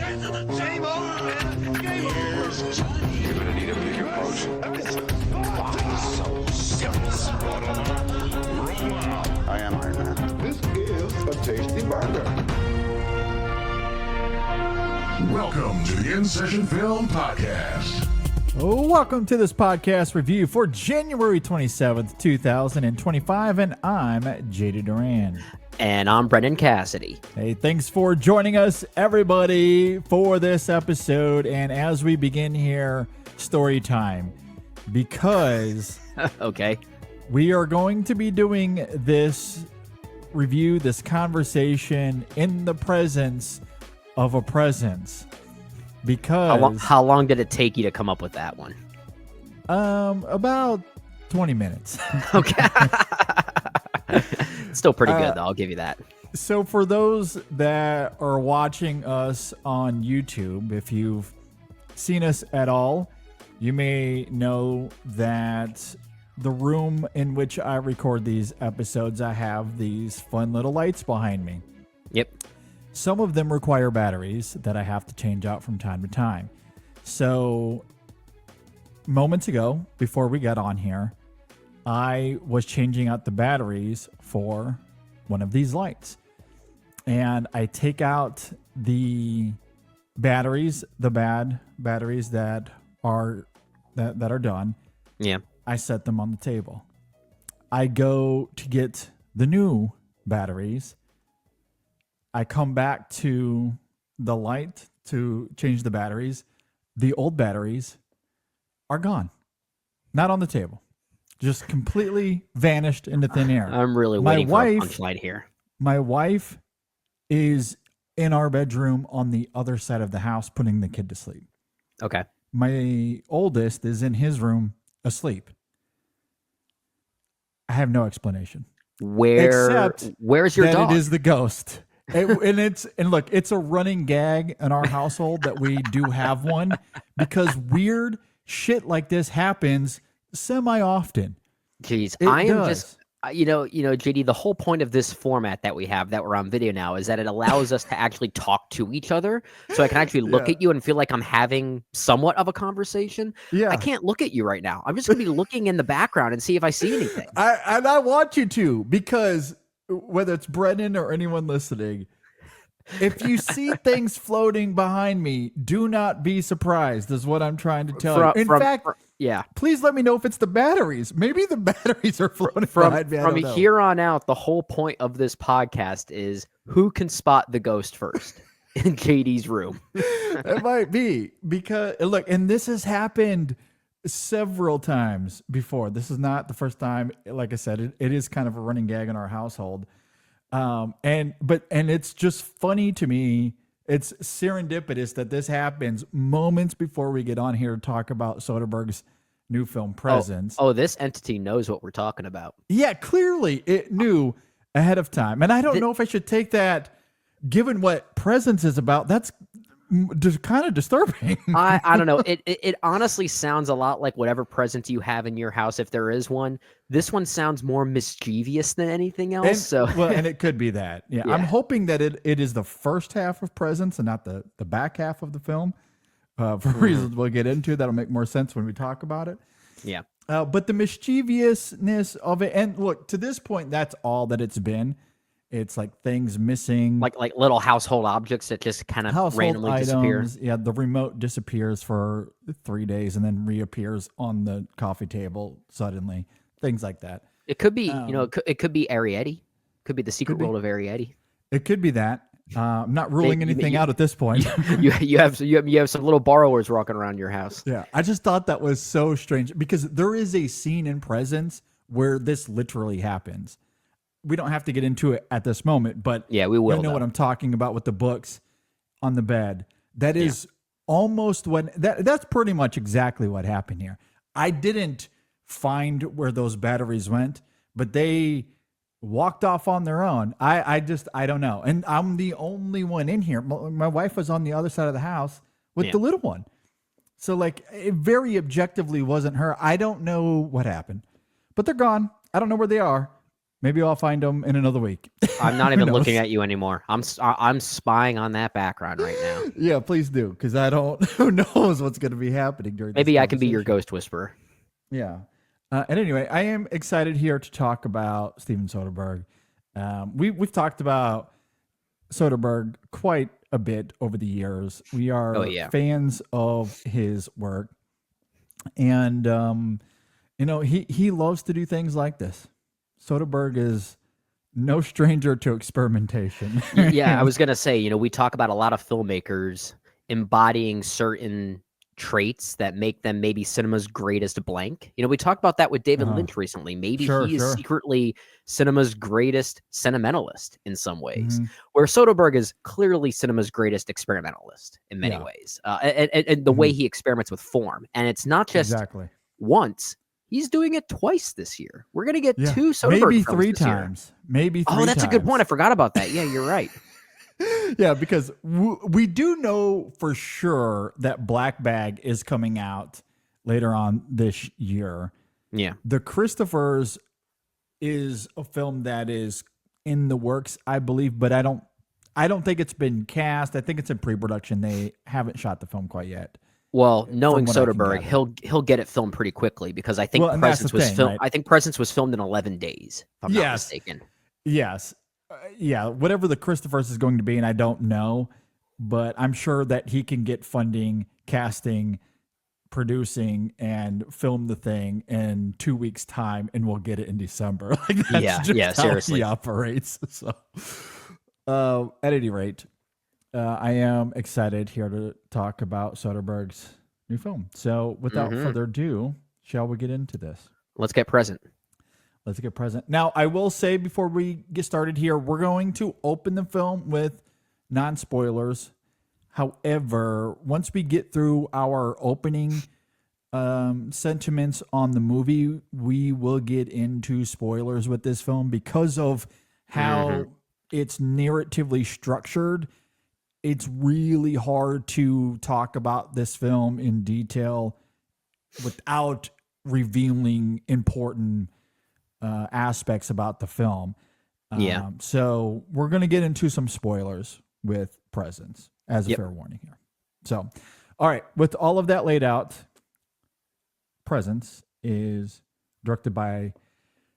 Game over, man. Game over. Johnny. You're gonna need a bigger boat. Why so serious? Roll out. I am Iron Man. This is a tasty burger. Welcome to the In Session Film Podcast. Welcome to this podcast review for January 27th, 2025, and I'm JD Duran. And I'm Brendan Cassidy. Hey, thanks for joining us, everybody, for this episode. And as we begin here, story time, because Okay. we are going to be doing this review, this conversation in the presence of a presence. Because How long did it take you to come up with that one? about 20 minutes. Okay. Still pretty good, though. I'll give you that. So for those that are watching us on YouTube, if you've seen us at all, you may know that the room in which I record these episodes, I have these fun little lights behind me. Yep. Some of them require batteries that I have to change out from time to time. So moments ago, before we got on here, I was changing out the batteries for one of these lights. And I take out the batteries, the bad batteries that are done. Yeah. I set them on the table. I go to get the new batteries. I come back to the light to change the batteries. The old batteries are gone. Not on the table. Just completely vanished into thin air. I'm really waiting for a punchline here. My wife is in our bedroom on the other side of the house putting the kid to sleep. Okay. My oldest is in his room asleep. I have no explanation. Where's your that dog? It is the ghost. And look, it's a running gag in our household that we do have one because weird shit like this happens semi-often. Jeez, It I am does. just, JD, the whole point of this format that we have, that we're on video now, is that it allows us to actually talk to each other. So I can actually look at you and feel like I'm having somewhat of a conversation. Yeah. I can't look at you right now. I'm just going to be looking in the background and see if I see anything. I want you to, because whether it's Brendan or anyone listening, if you see things floating behind me, do not be surprised, is what I'm trying to tell you. In fact, yeah. please let me know if it's the batteries. Maybe the batteries are floating behind me. I From don't know. here on out, the whole point of this podcast is who can spot the ghost first in JD's room. It might be, because look, and this has happened several times before. This is not the first time. Like I said, it is kind of a running gag in our household. And it's just funny to me. It's serendipitous that this happens moments before we get on here to talk about Soderbergh's new film Presence. Oh, this entity knows what we're talking about. Yeah, clearly it knew ahead of time. And I don't know if I should take that, given what Presence is about. That's just kind of disturbing. I don't know. It honestly sounds a lot like whatever presence you have in your house, if there is one. This one sounds more mischievous than anything else. And it could be that. Yeah. Yeah. I'm hoping that it is the first half of Presence and not the back half of the film. For reasons we'll get into. That'll make more sense when we talk about it. Yeah. But the mischievousness of it, and look, to this point, that's all that it's been. It's like things missing, Like little household objects that just kind of household randomly items. disappear. Yeah, the remote disappears for 3 days and then reappears on the coffee table suddenly. Things like that. It could be, it could be Arietti. Could be the secret world of Arietti. It could be that. I'm not ruling anything out at this point. You have some little borrowers walking around your house. Yeah, I just thought that was so strange because there is a scene in Presence where this literally happens. We don't have to get into it at this moment, but Yeah, we will, You know though. what I'm talking about with the books on the bed. That is almost what that's pretty much exactly what happened here. I didn't find where those batteries went, but they walked off on their own. I don't know. And I'm the only one in here. My wife was on the other side of the house with the little one. So like it very objectively wasn't her. I don't know what happened, but they're gone. I don't know where they are. Maybe I'll find them in another week. I'm not Who even looking knows? at you anymore. I'm spying on that background right now. Yeah, please do, because I don't. Who knows what's going to be happening during this Maybe I can be your conversation. ghost whisperer. Yeah. And anyway, I am excited here to talk about Steven Soderbergh. We've talked about Soderbergh quite a bit over the years. We are Oh, yeah. fans of his work, and he loves to do things like this. Soderbergh is no stranger to experimentation. Yeah, I was gonna say, we talk about a lot of filmmakers embodying certain traits that make them maybe cinema's greatest blank. We talked about that with David Lynch recently. Maybe Sure, he is sure. secretly cinema's greatest sentimentalist in some ways, Mhm. where Soderbergh is clearly cinema's greatest experimentalist in many Yeah. ways. And the way he experiments with form. And it's not just Exactly. once. He's doing it twice this year. We're going to get Yeah. 2 Soderbergh Maybe films 3 this year. times. Maybe 3 Oh, that's a good point. I times. forgot about that. Yeah, you're right. Yeah, because we do know for sure that Black Bag is coming out later on this year. Yeah. The Christophers is a film that is in the works, I believe, but I don't think it's been cast. I think it's in pre-production. They haven't shot the film quite yet. Well, knowing what I can Soderbergh, gather. he'll get it filmed pretty quickly because I think Well, and that's Presence the was thing, filmed. right? I think Presence was filmed in 11 days, if I'm not Yes. mistaken. Yes. Yeah, whatever the Christophers is going to be, and I don't know, but I'm sure that he can get funding, casting, producing, and film the thing in 2 weeks' time, and we'll get it in December. Like that's Yeah, just yeah, how seriously. he operates. So, at any rate, I am excited here to talk about Soderbergh's new film. So, without further ado, shall we get into this? Let's get Present. Let's get present. Now, I will say before we get started here, we're going to open the film with non-spoilers. However, once we get through our opening sentiments on the movie, we will get into spoilers with this film because of how it's narratively structured. It's really hard to talk about this film in detail without revealing important aspects about the film. Yeah. So we're going to get into some spoilers with Presence as a fair warning here. So, all right, with all of that laid out, Presence is directed by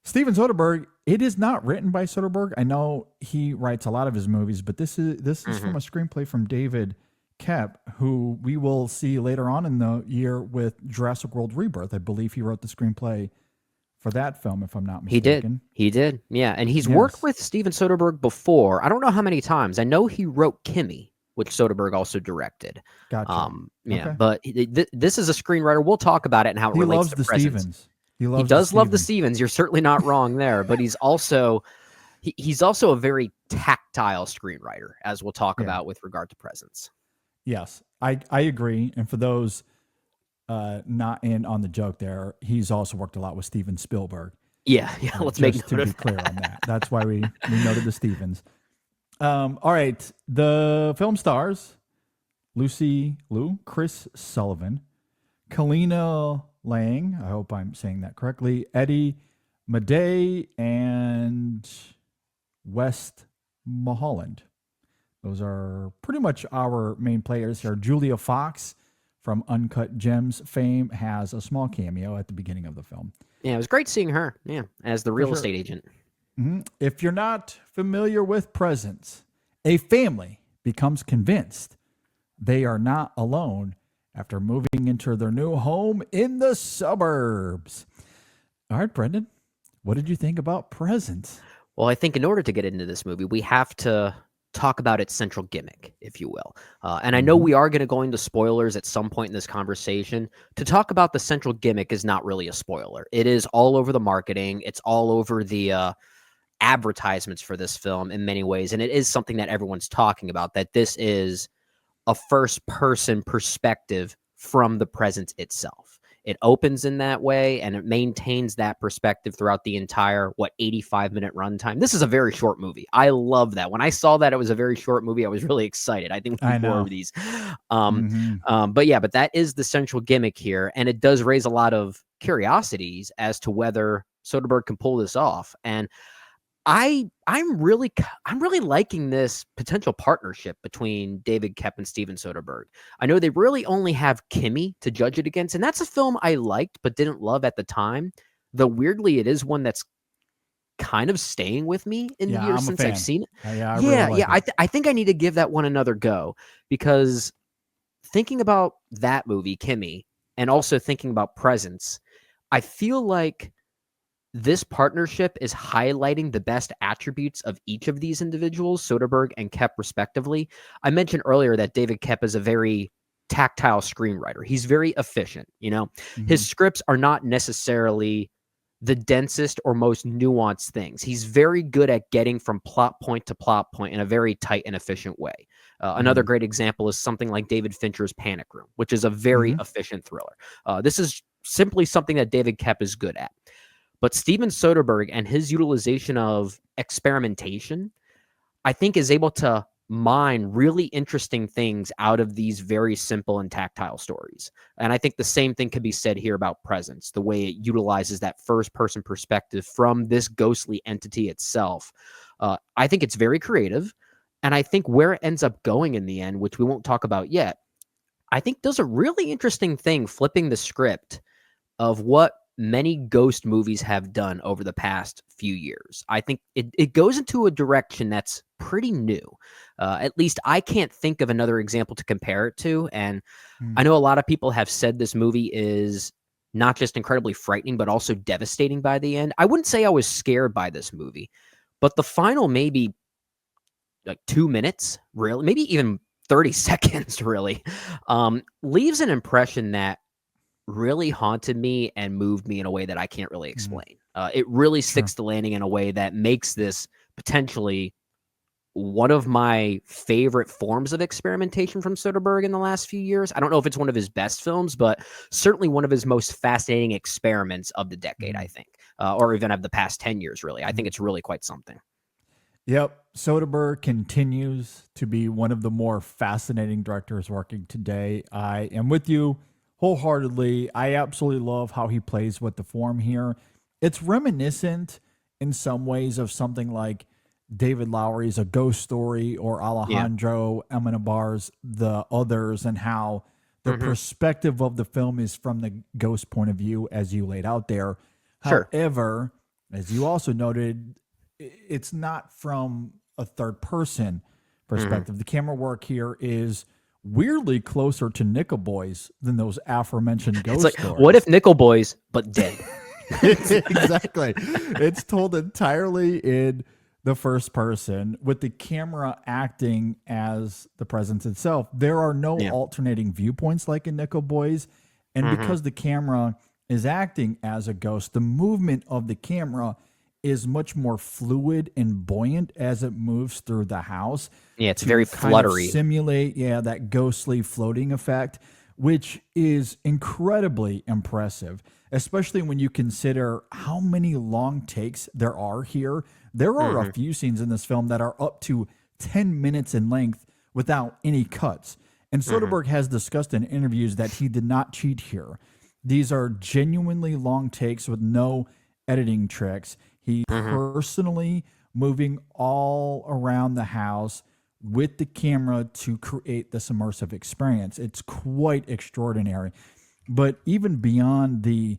Steven Soderbergh. It is not written by Soderbergh. I know he writes a lot of his movies, but this is from a screenplay from David Koepp, who we will see later on in the year with Jurassic World Rebirth. I believe he wrote the screenplay for that film, if I'm not mistaken. He did. Yeah, and he's Yes. worked with Steven Soderbergh before. I don't know how many times. I know he wrote Kimmy, which Soderbergh also directed. Gotcha. Yeah, Okay. but this is a screenwriter. We'll talk about it and how it He relates loves to the Presence. Stevens. He loves He does the love the Stevens. Stevens. You're certainly not wrong there, but he's also a very tactile screenwriter, as we'll talk about with regard to Presence. Yes, I agree. And for those not in on the joke there, he's also worked a lot with Steven Spielberg. Yeah, let's make Just to note be of clear on that. That's why we noted the Stevens. All right. The film stars Lucy Liu, Chris Sullivan, Kalina Lang, I hope I'm saying that correctly, Eddie Madej, and West Mulholland. Those are pretty much our main players here. Julia Fox from Uncut Gems fame has a small cameo at the beginning of the film. Yeah, it was great seeing her. Yeah, as the real sure. estate agent. If you're not familiar with Presence, a family becomes convinced they are not alone after moving into their new home in the suburbs. All right, Brendan, what did you think about Presence? Well, I think in order to get into this movie, we have to talk about its central gimmick, if you will. And I know we are going to go into spoilers at some point in this conversation. To talk about the central gimmick is not really a spoiler. It is all over the marketing. It's all over the advertisements for this film in many ways. And it is something that everyone's talking about, that this is a first-person perspective from the present itself. It opens in that way, and it maintains that perspective throughout the entire, 85-minute runtime. This is a very short movie. I love that. When I saw that it was a very short movie, I was really excited. I think we go over these. But that is the central gimmick here, and it does raise a lot of curiosities as to whether Soderbergh can pull this off. And I'm really liking this potential partnership between David Koepp and Steven Soderbergh. I know they really only have Kimmy to judge it against, and that's a film I liked but didn't love at the time. Though weirdly, it is one that's kind of staying with me in the Yeah, years I'm a since I've fan. seen it. Yeah, I really like it. I think I need to give that one another go because thinking about that movie, Kimmy, and also thinking about Presence, I feel like this partnership is highlighting the best attributes of each of these individuals, Soderbergh and Koepp, respectively. I mentioned earlier that David Koepp is a very tactile screenwriter. He's very efficient. You know, his Mhm. scripts are not necessarily the densest or most nuanced things. He's very good at getting from plot point to plot point in a very tight and efficient way. Another Mhm. great example is something like David Fincher's Panic Room, which is a very Mhm. efficient thriller. This is simply something that David Koepp is good at. But Steven Soderbergh and his utilization of experimentation, I think, is able to mine really interesting things out of these very simple and tactile stories. And I think the same thing could be said here about Presence, the way it utilizes that first person perspective from this ghostly entity itself. I think it's very creative. And I think where it ends up going in the end, which we won't talk about yet, I think does a really interesting thing flipping the script of what many ghost movies have done over the past few years. I think it goes into a direction that's pretty new. At least I can't think of another example to compare it to. And Mm. I know a lot of people have said this movie is not just incredibly frightening, but also devastating by the end. I wouldn't say I was scared by this movie, but the final maybe like 2 minutes, really, maybe even 30 seconds, really, leaves an impression that really haunted me and moved me in a way that I can't really Mm. explain. It really Sure. sticks the landing in a way that makes this potentially one of my favorite forms of experimentation from Soderbergh in the last few years. I don't know if it's one of his best films, but certainly one of his most fascinating experiments of the decade, I Mm. think, or even of the past 10 years, really. I think Mhm. it's really quite something. Yep. Soderbergh continues to be one of the more fascinating directors working today. I am with you wholeheartedly. I absolutely love how he plays with the form here. It's reminiscent in some ways of something like David Lowery's A Ghost Story or Yeah. Alejandro Amenabar's The Others, and how the Hmm. perspective of the film is from the ghost point of view, as you laid out there. Sure. However, as you also noted, it's not from a third person Hmm. perspective. The camera work here is weirdly closer to Nickel Boys than those aforementioned It's ghost like, what if stories. Nickel Boys, but dead? Exactly. It's told entirely in the first person with the camera acting as the presence itself. There are no Yeah. alternating viewpoints like in Nickel Boys. And Hmm. because the camera is acting as a ghost, the movement of the camera is much more fluid and buoyant as it moves through the house Yeah, it's very to kind of fluttery. simulate, yeah, that ghostly floating effect, which is incredibly impressive, especially when you consider how many long takes there are here. There are a Hmm. few scenes in this film that are up to 10 minutes in length without any cuts. And Hmm. Soderbergh has discussed in interviews that he did not cheat here. These are genuinely long takes with no editing tricks. He Hmm. personally moving all around the house with the camera to create this immersive experience. It's quite extraordinary. But even beyond the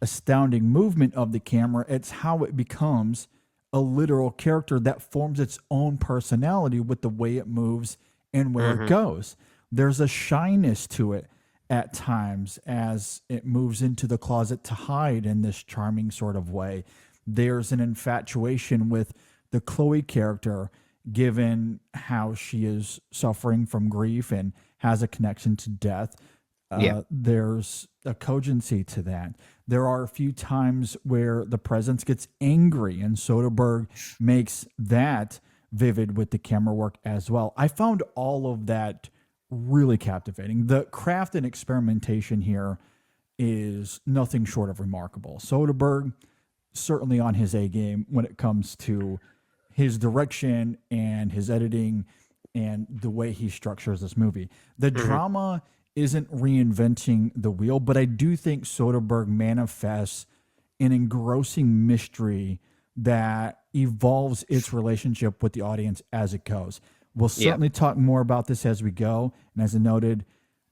astounding movement of the camera, it's how it becomes a literal character that forms its own personality with the way it moves and where it Hmm. goes. There's a shyness to it at times as it moves into the closet to hide in this charming sort of way. There's an infatuation with the Chloe character, given how she is suffering from grief and has a connection to death. Yeah. There's a cogency to that. There are a few times where the presence gets angry, and Soderbergh makes that vivid with the camera work as well. I found all of that really captivating. The craft and experimentation here is nothing short of remarkable. Soderbergh certainly on his A game when it comes to his direction and his editing and the way he structures this movie. The Hmm. drama isn't reinventing the wheel, but I do think Soderbergh manifests an engrossing mystery that evolves its relationship with the audience as it goes. We'll certainly talk more about this as we go. And as I noted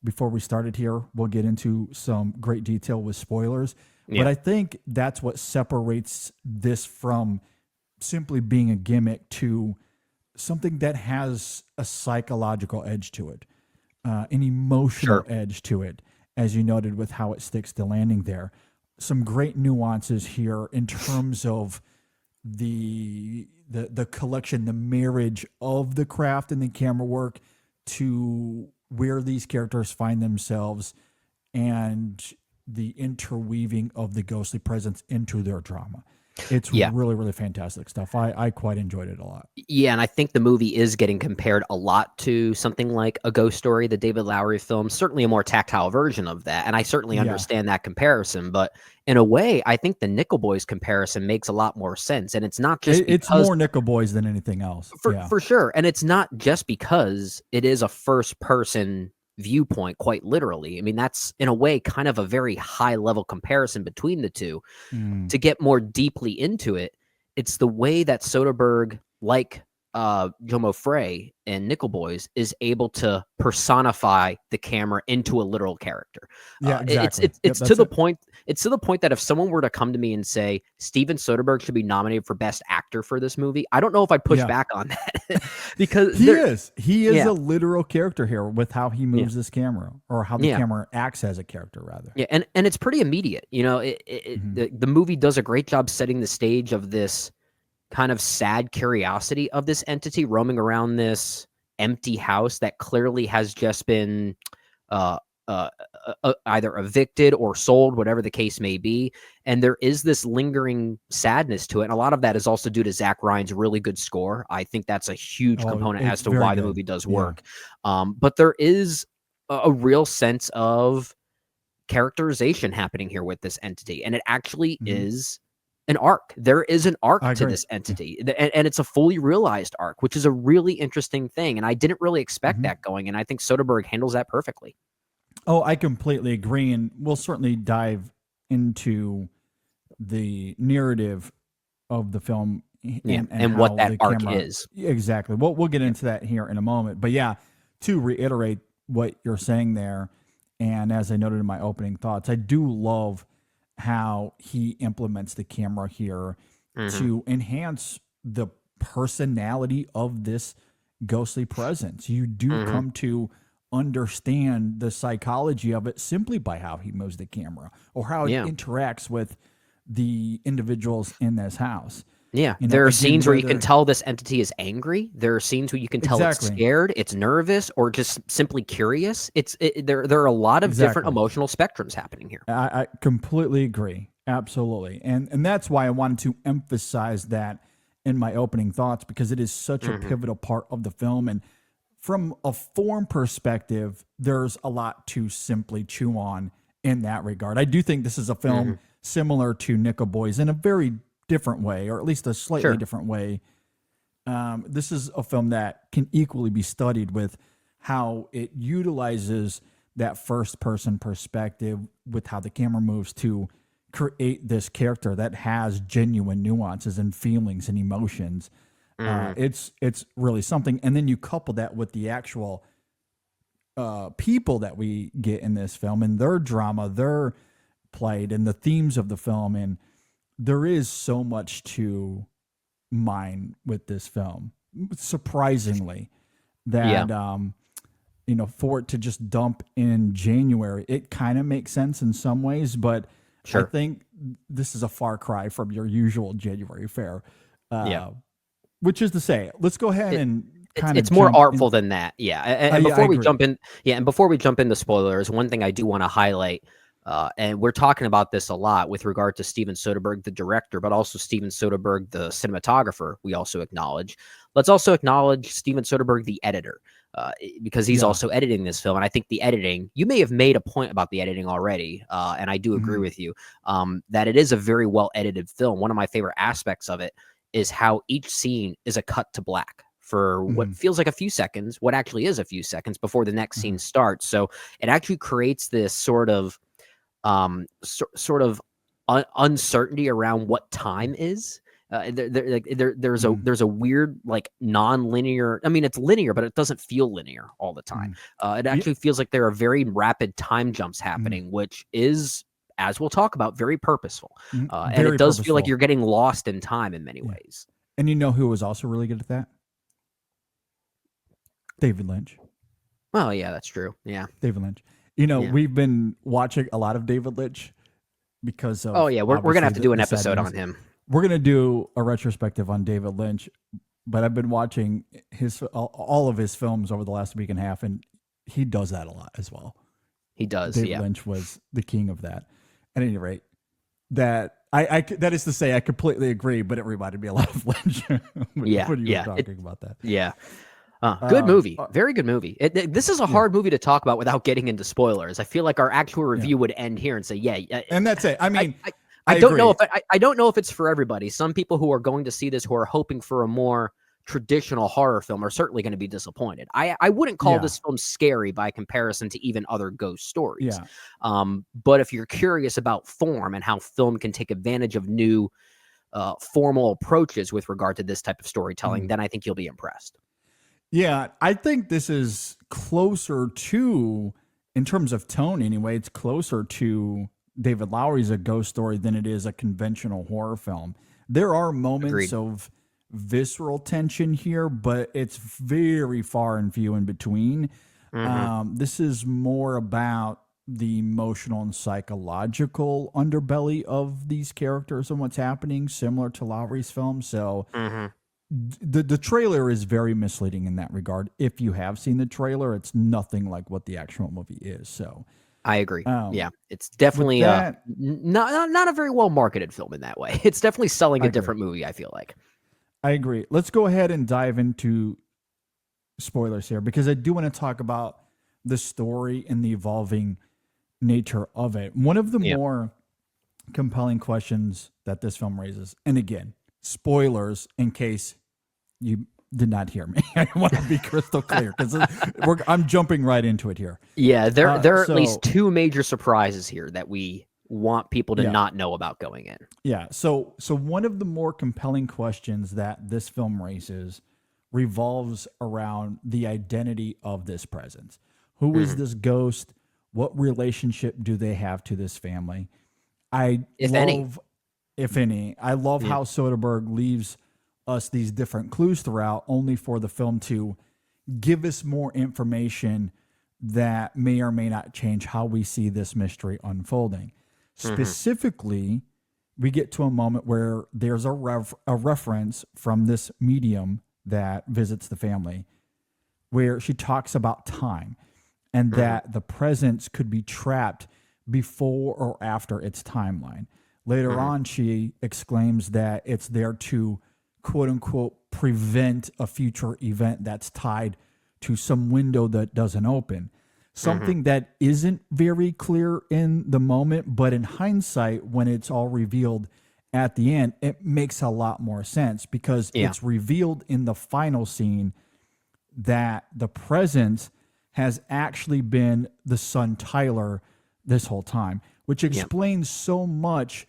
before we started here, we'll get into some great detail with spoilers. But I think that's what separates this from simply being a gimmick to something that has a psychological edge to it, an emotional edge to it, as you noted with how it sticks the landing there. Some great nuances here in terms of the collection, the marriage of the craft and the camera work to where these characters find themselves and the interweaving of the ghostly presence into their drama. It's really, really fantastic stuff. I quite enjoyed it a lot. Yeah, and I think the movie is getting compared a lot to something like A Ghost Story, the David Lowery film, certainly a more tactile version of that. And I certainly understand that comparison. But in a way, I think the Nickel Boys comparison makes a lot more sense. And it's not just it's more Nickel Boys than anything else. For sure. And it's not just because it is a first-person viewpoint, quite literally. I mean, that's in a way kind of a very high level comparison between the two. To get more deeply into it, it's the way that Soderbergh, like Jomo Frey and Nickel Boys, is able to personify the camera into a literal character. Exactly. It's to the point. It's to the point that if someone were to come to me and say Steven Soderbergh should be nominated for Best Actor for this movie, I don't know if I'd push back on that because he is a literal character here with how he moves this camera, or how the camera acts as a character, rather. Yeah, and it's pretty immediate. You know, the movie does a great job setting the stage of this kind of sad curiosity of this entity roaming around this empty house that clearly has just been either evicted or sold, whatever the case may be. And there is this lingering sadness to it. And a lot of that is also due to Zach Ryan's really good score. I think that's a huge component as to why the movie does work. But there is a real sense of characterization happening here with this entity. And it actually is an arc. There is an arc to this entity, and it's a fully realized arc, which is a really interesting thing. And I didn't really expect that going, and I think Soderbergh handles that perfectly. Oh, I completely agree, and we'll certainly dive into the narrative of the film and what how that the arc camera is. Exactly. We'll get into that here in a moment. But yeah, to reiterate what you're saying there, and as I noted in my opening thoughts, I do love how he implements the camera here to enhance the personality of this ghostly presence. You do come to understand the psychology of it simply by how he moves the camera or how it interacts with the individuals in this house. Yeah, You know, there are again, scenes where you can whether- tell this entity is angry. There are scenes where you can tell it's scared, it's nervous, or just simply curious. There are a lot of different emotional spectrums happening here. I completely agree. Absolutely. And that's why I wanted to emphasize that in my opening thoughts, because it is such a pivotal part of the film. And from a form perspective, there's a lot to simply chew on in that regard. I do think this is a film similar to Nickel Boys in a very different way, or at least a slightly different way. This is a film that can equally be studied with how it utilizes that first person perspective with how the camera moves to create this character that has genuine nuances and feelings and emotions. It's really something. And then you couple that with the actual people that we get in this film and their drama, their plight, and the themes of the film. And there is so much to mine with this film, surprisingly, that for it to just dump in January, it kind of makes sense in some ways, but I think this is a far cry from your usual January fare. Which is to say, let's go ahead and it's more artful than that. And before we jump in, and before we jump into spoilers, one thing I do want to highlight. And we're talking about this a lot with regard to Steven Soderbergh, the director, but also Steven Soderbergh, the cinematographer, we also acknowledge. Let's also acknowledge Steven Soderbergh, the editor, because he's also editing this film. And I think the editing, you may have made a point about the editing already, and I do agree with you, that it is a very well-edited film. One of my favorite aspects of it is how each scene is a cut to black for what feels like a few seconds, what actually is a few seconds before the next scene starts. So it actually creates this sort of uncertainty around what time is, There's a weird like non-linear. I mean, it's linear, but it doesn't feel linear all the time. It actually feels like there are very rapid time jumps happening, which is, as we'll talk about, very purposeful. And it does feel like you're getting lost in time in many ways. And you know who was also really good at that? David Lynch. Well, yeah, that's true. Yeah, David Lynch. You know, we've been watching a lot of David Lynch because of. Oh yeah, we're gonna have to do an episode on him. We're gonna do a retrospective on David Lynch, but I've been watching all of his films over the last week and a half, and he does that a lot as well. He does. David Lynch was the king of that. At any rate, that is to say, I completely agree, but it reminded me a lot of Lynch. when you were talking about that. Yeah. Good movie. Very good movie. This is a hard movie to talk about without getting into spoilers. I feel like our actual review would end here and say, and that's it. I mean, I don't know if I don't know if it's for everybody. Some people who are going to see this who are hoping for a more traditional horror film are certainly going to be disappointed. I wouldn't call this film scary by comparison to even other ghost stories. But if you're curious about form and how film can take advantage of new formal approaches with regard to this type of storytelling, then I think you'll be impressed. Yeah, I think this is closer to, in terms of tone anyway, it's closer to David Lowery's A Ghost Story than it is a conventional horror film. There are moments of visceral tension here, but it's very far and few in between. This is more about the emotional and psychological underbelly of these characters and what's happening, similar to Lowery's film. So the trailer is very misleading in that regard. If you have seen the trailer, it's nothing like what the actual movie is. So I agree. It's definitely not a very well marketed film in that way. It's definitely selling a different movie, I feel like. I agree. Let's go ahead and dive into spoilers here, because I do want to talk about the story and the evolving nature of it. One of the more compelling questions that this film raises, and again, spoilers in case you did not hear me. I want to be crystal clear because I'm jumping right into it here. Yeah, there are at least two major surprises here that we want people to not know about going in. Yeah. So one of the more compelling questions that this film raises revolves around the identity of this presence. Who is this ghost? What relationship do they have to this family? If any. I love how Soderbergh leaves us these different clues throughout, only for the film to give us more information that may or may not change how we see this mystery unfolding. Specifically, we get to a moment where there's a reference from this medium that visits the family where she talks about time and that the presence could be trapped before or after its timeline. Later on, she exclaims that it's there to, quote unquote, prevent a future event that's tied to some window that doesn't open. Something that isn't very clear in the moment, but in hindsight, when it's all revealed at the end, it makes a lot more sense because it's revealed in the final scene that the presence has actually been the son Tyler this whole time, which explains so much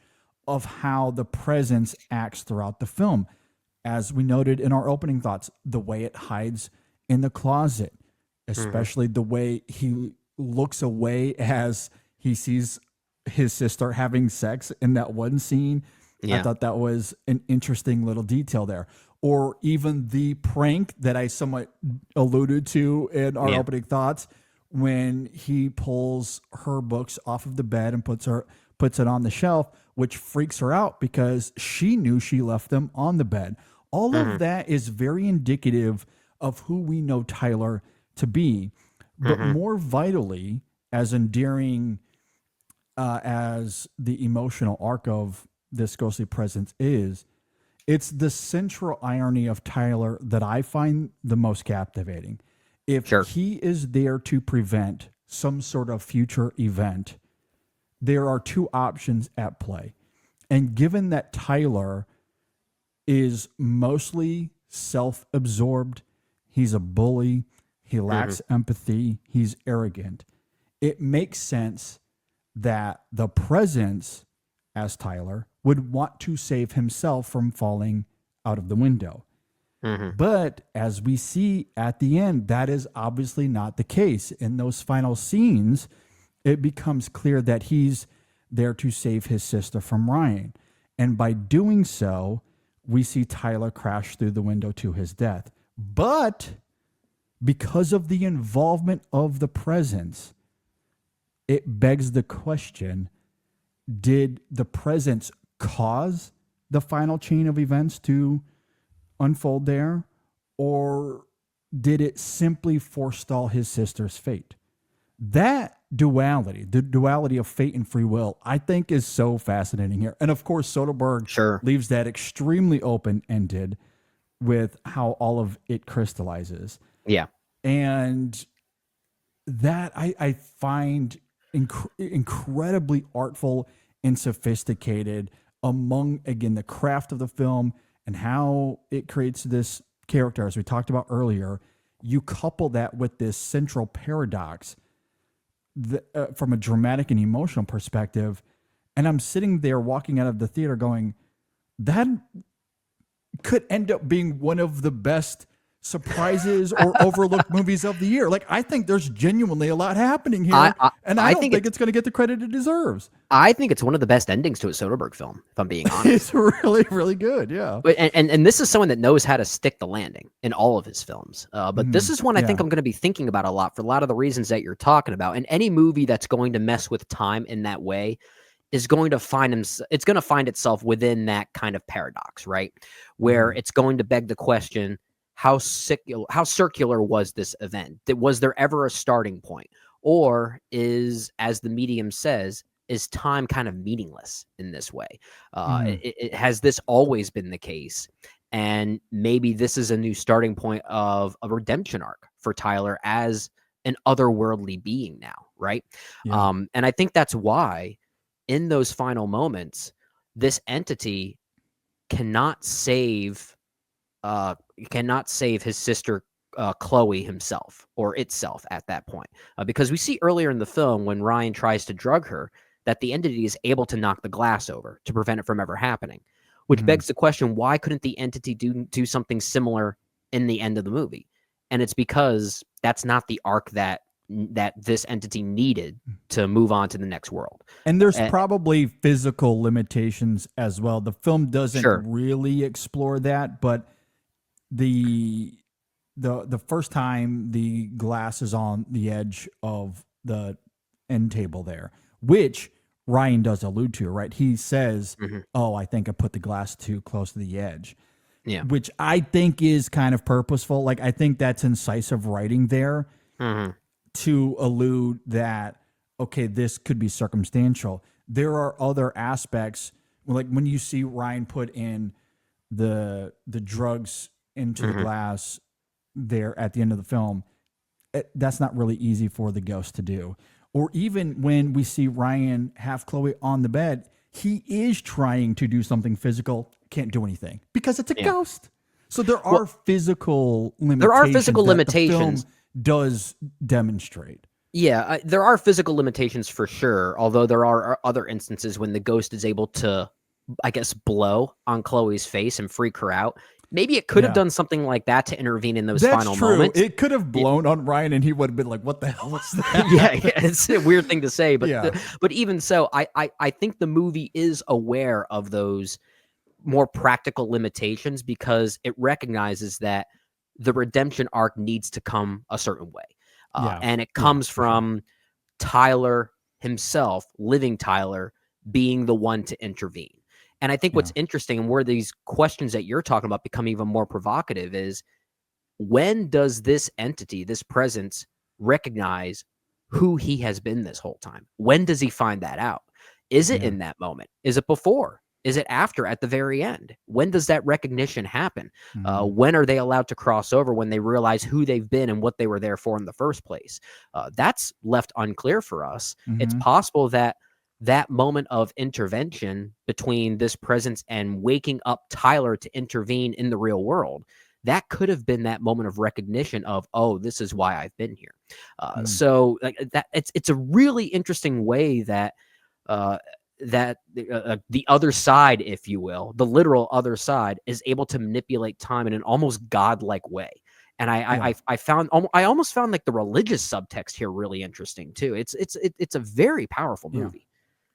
of how the presence acts throughout the film. As we noted in our opening thoughts, the way it hides in the closet, especially the way he looks away as he sees his sister having sex in that one scene. I thought that was an interesting little detail there. Or even the prank that I somewhat alluded to in our opening thoughts, when he pulls her books off of the bed and puts it on the shelf, which freaks her out because she knew she left them on the bed. All of that is very indicative of who we know Tyler to be. But more vitally, as endearing as the emotional arc of this ghostly presence is, it's the central irony of Tyler that I find the most captivating. If he is there to prevent some sort of future event, there are two options at play. And given that Tyler is mostly self-absorbed, he's a bully, he lacks empathy, he's arrogant, it makes sense that the presence as Tyler, would want to save himself from falling out of the window. But as we see at the end, that is obviously not the case. In those final scenes, it becomes clear that he's there to save his sister from Ryan. And by doing so, we see Tyler crash through the window to his death. But because of the involvement of the presence, it begs the question, did the presence cause the final chain of events to unfold there, or did it simply forestall his sister's fate? That duality, the duality of fate and free will, I think is so fascinating here. And of course, Soderbergh leaves that extremely open-ended with how all of it crystallizes. Yeah. And that I find incredibly artful and sophisticated among, again, the craft of the film and how it creates this character, as we talked about earlier. You couple that with this central paradox from a dramatic and emotional perspective, and I'm sitting there walking out of the theater going, that could end up being one of the best surprises or overlooked movies of the year. Like, I think there's genuinely a lot happening here, and I don't think it's going to get the credit it deserves. I think it's one of the best endings to a Soderbergh film, if I'm being honest. It's really, really good, yeah. And this is someone that knows how to stick the landing in all of his films. But this is one I think I'm going to be thinking about a lot for a lot of the reasons that you're talking about. And any movie that's going to mess with time in that way is going to find it's going to find itself within that kind of paradox, right? Where it's going to beg the question, how circular was this event? Was there ever a starting point? Or is, as the medium says, is time kind of meaningless in this way? Has this always been the case? And maybe this is a new starting point of a redemption arc for Tyler as an otherworldly being now, right? Yeah. And I think that's why in those final moments, this entity cannot save his sister Chloe himself or itself at that point, because we see earlier in the film when Ryan tries to drug her that the entity is able to knock the glass over to prevent it from ever happening, which begs the question, why couldn't the entity do something similar in the end of the movie? And it's because that's not the arc that this entity needed to move on to the next world. And there's probably physical limitations as well. The film doesn't really explore that, but the first time the glass is on the edge of the end table there, which Ryan does allude to, right? He says, "Oh, I think I put the glass too close to the edge." Yeah. Which I think is kind of purposeful. Like, I think that's incisive writing there to allude that, okay, this could be circumstantial. There are other aspects, like when you see Ryan put in the drugs into the glass there at the end of the film, that's not really easy for the ghost to do. Or even when we see Ryan have Chloe on the bed, he is trying to do something physical, can't do anything because it's a ghost. So there are physical limitations. There are physical that limitations. The film does demonstrate. Yeah, there are physical limitations for sure, although there are other instances when the ghost is able to, I guess, blow on Chloe's face and freak her out. Maybe it could have done something like that to intervene in those final moments. It could have blown on Ryan and he would have been like, what the hell was that? yeah, it's a weird thing to say, but but even so, I think the movie is aware of those more practical limitations because it recognizes that the redemption arc needs to come a certain way. And it comes from Tyler himself, living Tyler, being the one to intervene. And I think what's interesting and where these questions that you're talking about become even more provocative is, when does this entity, this presence, recognize who he has been this whole time? When does he find that out? Is it in that moment? Is it before? Is it after, at the very end? When does that recognition happen? When are they allowed to cross over, when they realize who they've been and what they were there for in the first place? That's left unclear for us. It's possible that that moment of intervention between this presence and waking up Tyler to intervene in the real world, that could have been that moment of recognition of, oh, this is why I've been here. So like that, it's a really interesting way that the other side, if you will, the literal other side, is able to manipulate time in an almost godlike way. And I almost found like the religious subtext here really interesting too. It's a very powerful movie.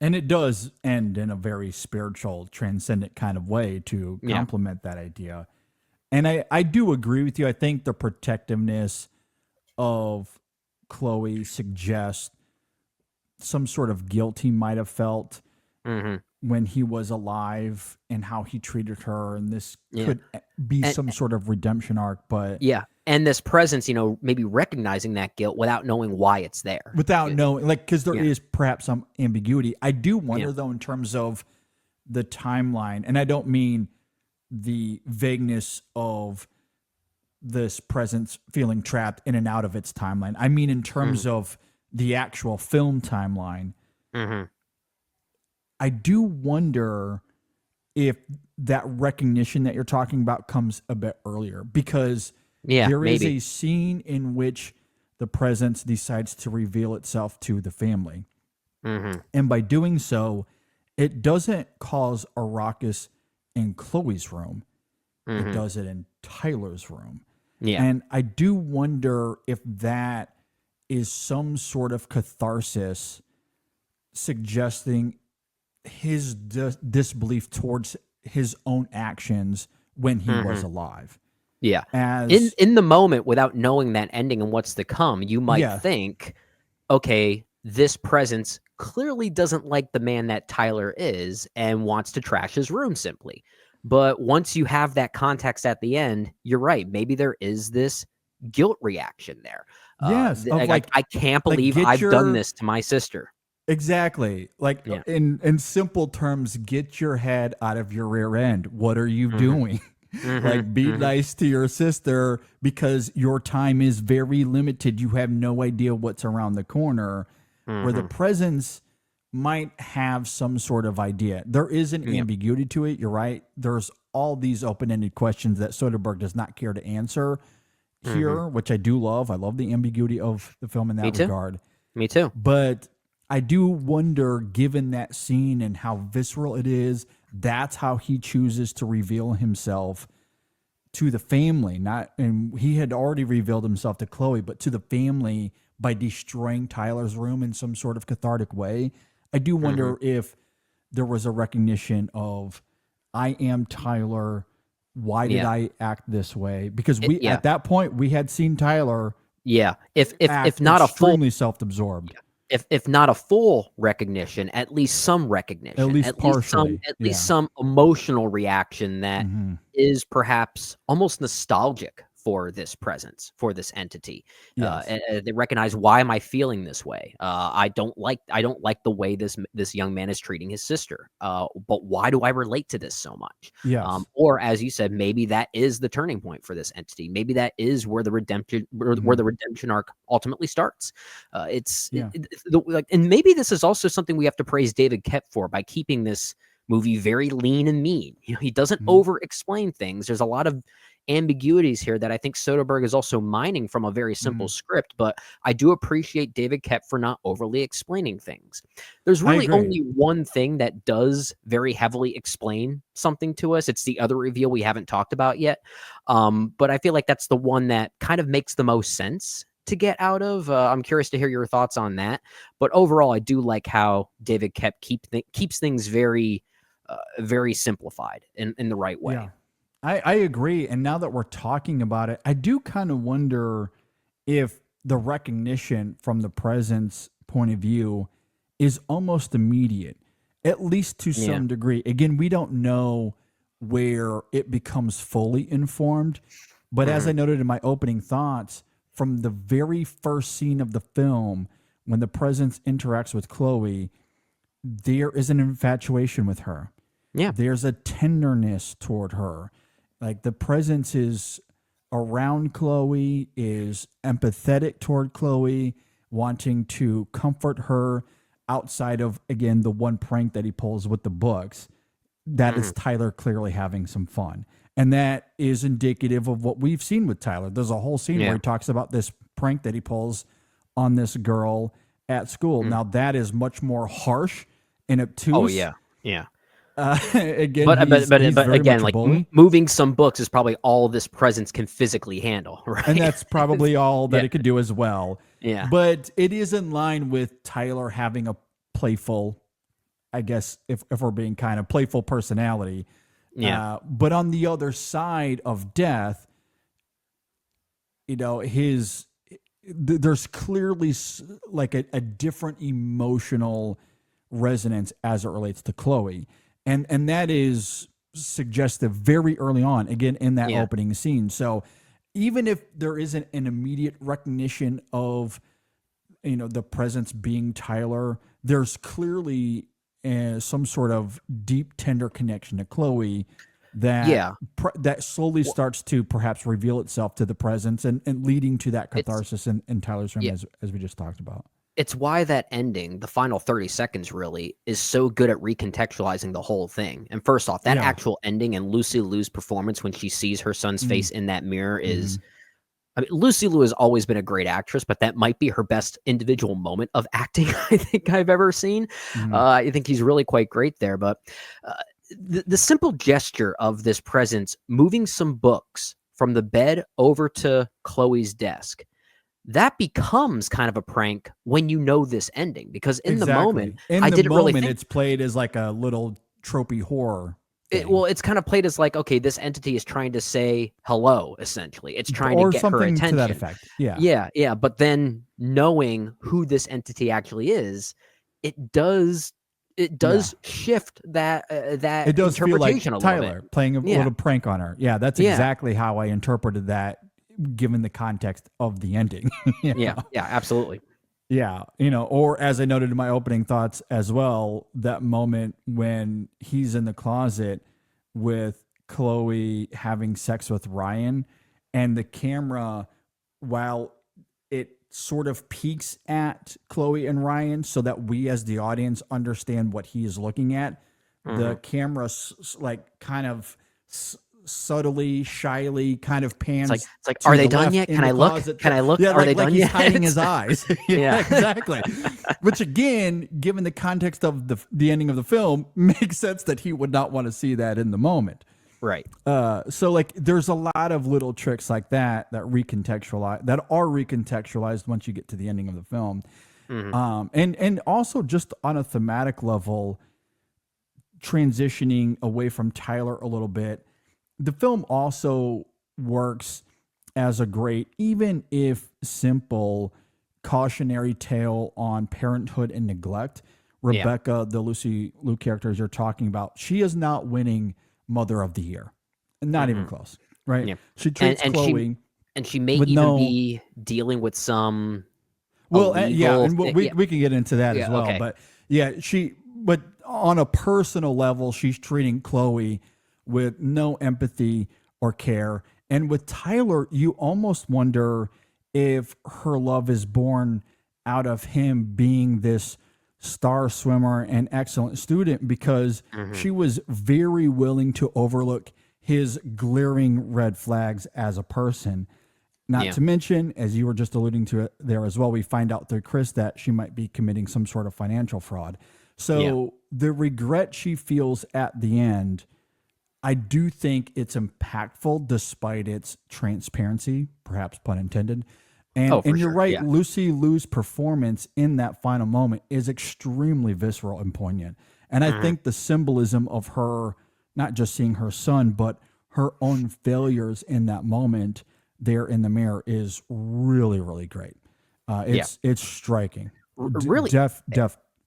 And it does end in a very spiritual, transcendent kind of way to complement that idea. And I do agree with you. I think the protectiveness of Chloe suggests some sort of guilt he might have felt when he was alive and how he treated her. And this could be some sort of redemption arc. But and this presence, maybe recognizing that guilt without knowing why it's there. Without knowing, like, because there is perhaps some ambiguity. I do wonder, though, in terms of the timeline, and I don't mean the vagueness of this presence feeling trapped in and out of its timeline. I mean in terms of the actual film timeline. I do wonder if that recognition that you're talking about comes a bit earlier, because there is a scene in which the presence decides to reveal itself to the family. And by doing so, it doesn't cause a ruckus in Chloe's room. It does it in Tyler's room. And I do wonder if that is some sort of catharsis suggesting his disbelief towards his own actions when he was alive. As in the moment, without knowing that ending and what's to come, you might think, okay, this presence clearly doesn't like the man that Tyler is and wants to trash his room simply. But once you have that context at the end, you're right. Maybe there is this guilt reaction there. I can't believe I've done this to my sister. Exactly. Like in simple terms, get your head out of your rear end. What are you doing? Like, be nice to your sister because your time is very limited. You have no idea what's around the corner. Where the presence might have some sort of idea. There is an ambiguity to it. You're right. There's all these open-ended questions that Soderbergh does not care to answer here, which I do love. I love the ambiguity of the film in that regard. Me too. But I do wonder, given that scene and how visceral it is, that's how he chooses to reveal himself to the family. And he had already revealed himself to Chloe, but to the family by destroying Tyler's room in some sort of cathartic way. I do wonder if there was a recognition of, I am Tyler. Why did I act this way? Because at that point we had seen Tyler. If not a full, extremely self-absorbed. If not a full recognition, at least some recognition, at least partially, at least some emotional reaction that is perhaps almost nostalgic for this presence, for this entity. They recognize, why am I feeling this way? I don't like the way this young man is treating his sister. But why do I relate to this so much? Or as you said, maybe that is the turning point for this entity. Maybe that is where the redemption where the redemption arc ultimately starts. And maybe this is also something we have to praise David Koepp for, by keeping this movie very lean and mean. He doesn't over explain things. There's a lot of ambiguities here that I think Soderbergh is also mining from a very simple script, but I do appreciate David Koepp for not overly explaining things. There's really only one thing that does very heavily explain something to us. It's the other reveal we haven't talked about yet. But I feel like that's the one that kind of makes the most sense to get out of. I'm curious to hear your thoughts on that. But overall, I do like how David Koepp keeps things very, very simplified in the right way. Yeah. I agree. And now that we're talking about it, I do kind of wonder if the recognition from the presence point of view is almost immediate, at least to some degree. Again, we don't know where it becomes fully informed. But as I noted in my opening thoughts, from the very first scene of the film, when the presence interacts with Chloe, there is an infatuation with her. There's a tenderness toward her. Like, the presence is around Chloe, is empathetic toward Chloe, wanting to comfort her outside of, again, the one prank that he pulls with the books. That is Tyler clearly having some fun. And that is indicative of what we've seen with Tyler. There's a whole scene where he talks about this prank that he pulls on this girl at school. Now, that is much more harsh and obtuse. Oh yeah, yeah. Again, But he's very again, much a like bully. moving some books is probably all this presence can physically handle, right? And that's probably all that Yeah. it could do as well. Yeah. But it is in line with Tyler having a playful, I guess, if we're being kind of playful personality. Yeah. But on the other side of death, you know, there's clearly like a different emotional resonance as it relates to Chloe. And that is suggestive very early on, again, in that Yeah. opening scene. So even if there isn't an immediate recognition of, you know, the presence being Tyler, there's clearly some sort of deep, tender connection to Chloe that Yeah. that slowly starts to perhaps reveal itself to the presence and leading to that catharsis in Tyler's room, Yeah. as we just talked about. It's why that ending, the final 30 seconds really, is so good at recontextualizing the whole thing. And first off, that Yeah. actual ending and Lucy Liu's performance when she sees her son's face in that mirror is, I mean, Lucy Liu has always been a great actress, but that might be her best individual moment of acting I think I've ever seen. I think he's really quite great there. But the simple gesture of this presence moving some books from the bed over to Chloe's desk, that becomes kind of a prank when you know this ending, because in the moment, I didn't really think it's played as like a little tropey horror. well, it's kind of played as like, okay, this entity is trying to say hello, essentially. It's trying to or get her something attention. to that effect. Yeah. Yeah. But then knowing who this entity actually is, it does shift that It does feel like interpretation a little Tyler bit. playing a Yeah. little prank on her. Yeah, that's Yeah. exactly how I interpreted that, given the context of the ending. You know? Yeah, absolutely. Yeah, you know, or as I noted in my opening thoughts as well, that moment when he's in the closet with Chloe having sex with Ryan, and the camera, while it sort of peeks at Chloe and Ryan so that we as the audience understand what he is looking at, the camera like kind of subtly, shyly kind of pans. It's like, to are they the done left yet? in Can the I look? closet. Can I look? Yeah, Are like, they done he's yet? hiding his eyes. Yeah. Exactly. Which again, given the context of the ending of the film, makes sense that he would not want to see that in the moment. Right. So like there's a lot of little tricks like that are recontextualized once you get to the ending of the film. And also just on a thematic level, transitioning away from Tyler a little bit, the film also works as a great, even if simple, cautionary tale on parenthood and neglect. Rebecca, the Lucy Liu character you're talking about, she is not winning Mother of the Year. Not even close, right? Yeah. She treats Chloe. She may with even be dealing with some Well, illegal and we can get into that as well. okay. But yeah, but on a personal level, she's treating Chloe with no empathy or care. And with Tyler, you almost wonder if her love is born out of him being this star swimmer and excellent student, because she was very willing to overlook his glaring red flags as a person. Not to mention, as you were just alluding to it there as well, we find out through Chris that she might be committing some sort of financial fraud. So the regret she feels at the end, I do think it's impactful despite its transparency, perhaps pun intended. And you're right, yeah. Lucy Liu's performance in that final moment is extremely visceral and poignant. And I think the symbolism of her not just seeing her son, but her own failures in that moment there in the mirror is really, really great. It's striking. Really Deaf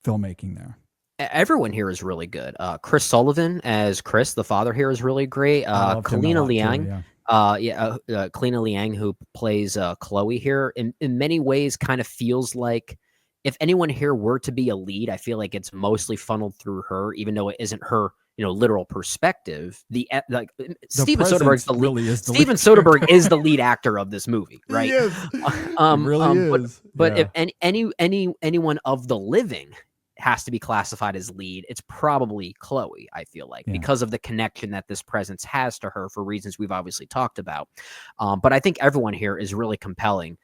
filmmaking there. Everyone here is really good. Chris Sullivan as Chris, the father here, is really great. Kalina Liang, Kalina Liang, who plays Chloe here, in many ways kind of feels like if anyone here were to be a lead, I feel like it's mostly funneled through her, even though it isn't her, literal perspective. Steven Soderbergh Steven Soderbergh is the lead actor of this movie, right? He is. Really is. But if anyone of the living has to be classified as lead, it's probably Chloe, I feel like, because of the connection that this presence has to her for reasons we've obviously talked about. But I think everyone here is really compelling.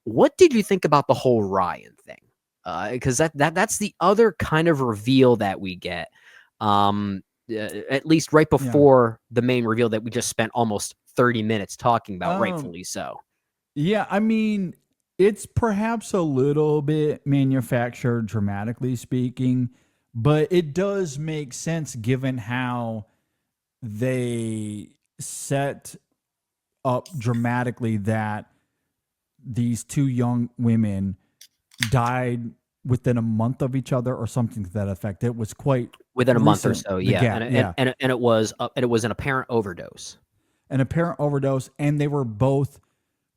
What did you think about the whole Ryan thing? because that's the other kind of reveal that we get. At least right before the main reveal that we just spent almost 30 minutes talking about, rightfully so. Yeah, I mean, it's perhaps a little bit manufactured, dramatically speaking, but it does make sense given how they set up dramatically that these two young women died within a month of each other or something to that effect. It was quite Within a month or recent, so, the yeah. gap, And it was an apparent overdose. an apparent overdose, and they were both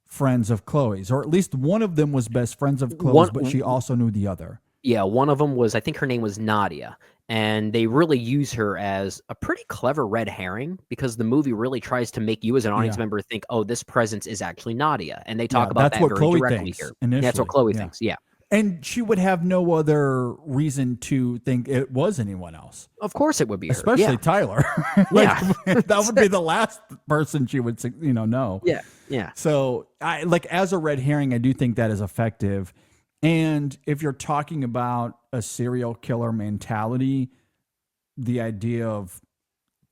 friends of Chloe's, or at least one of them was best friends of Chloe's, but she also knew the other. Yeah, one of them was, I think her name was Nadia, and they really use her as a pretty clever red herring because the movie really tries to make you as an audience member think, oh, this presence is actually Nadia, and they talk about that's that what very Chloe directly thinks here. initially. That's what Chloe thinks, yeah. And she would have no other reason to think it was anyone else. Of course it would be her. Especially Tyler. Yeah. That would be the last person she would, know. Yeah, yeah. So, as a red herring, I do think that is effective. And if you're talking about a serial killer mentality, the idea of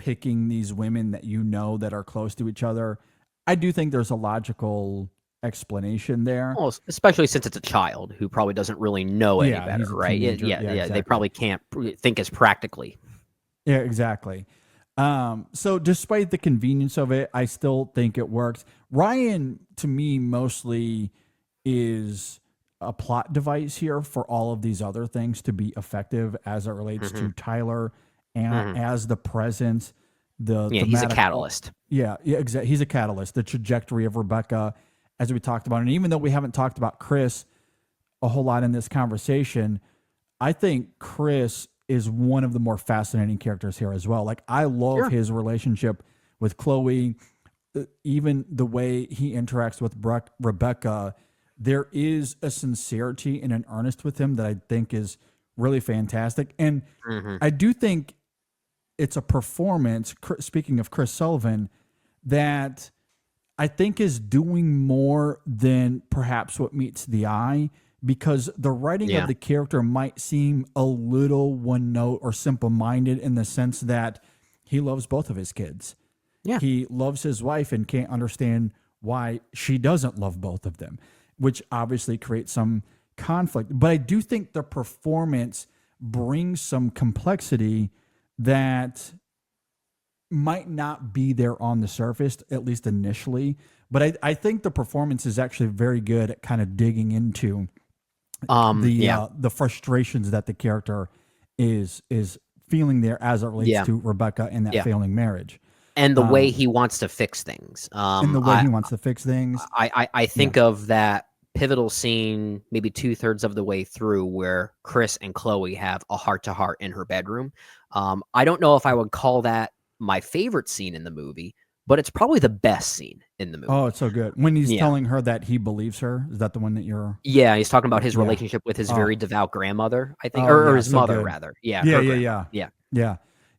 picking these women that that are close to each other, I do think there's a logical explanation there. Well, especially since it's a child who probably doesn't really know any better, right? Yeah, Exactly. They probably can't think as practically. Yeah, exactly. So despite the convenience of it, I still think it works. Ryan, to me, mostly is a plot device here for all of these other things to be effective as it relates to Tyler and as the presence. He's a catalyst. Exactly. He's a catalyst. The trajectory of Rebecca, as we talked about, and even though we haven't talked about Chris a whole lot in this conversation, I think Chris is one of the more fascinating characters here as well. Like, I love his relationship with Chloe, even the way he interacts with Rebecca. There is a sincerity and an earnest with him that I think is really fantastic. And I do think it's a performance, speaking of Chris Sullivan, that I think is doing more than perhaps what meets the eye, because the writing of the character might seem a little one note or simple minded in the sense that he loves both of his kids. Yeah. He loves his wife and can't understand why she doesn't love both of them, which obviously creates some conflict. But I do think the performance brings some complexity that might not be there on the surface, at least initially. But I think the performance is actually very good at kind of digging into the frustrations that the character is feeling there as it relates to Rebecca and that failing marriage. And the way he wants to fix things. I think of that pivotal scene maybe 2/3 of the way through where Chris and Chloe have a heart-to-heart in her bedroom. I don't know if I would call that my favorite scene in the movie, but it's probably the best scene in the movie. Oh, it's so good. When he's telling her that he believes her, is that the one that you're... Yeah, he's talking about his relationship with his very devout grandmother, I think, or his mother, good. rather. Yeah,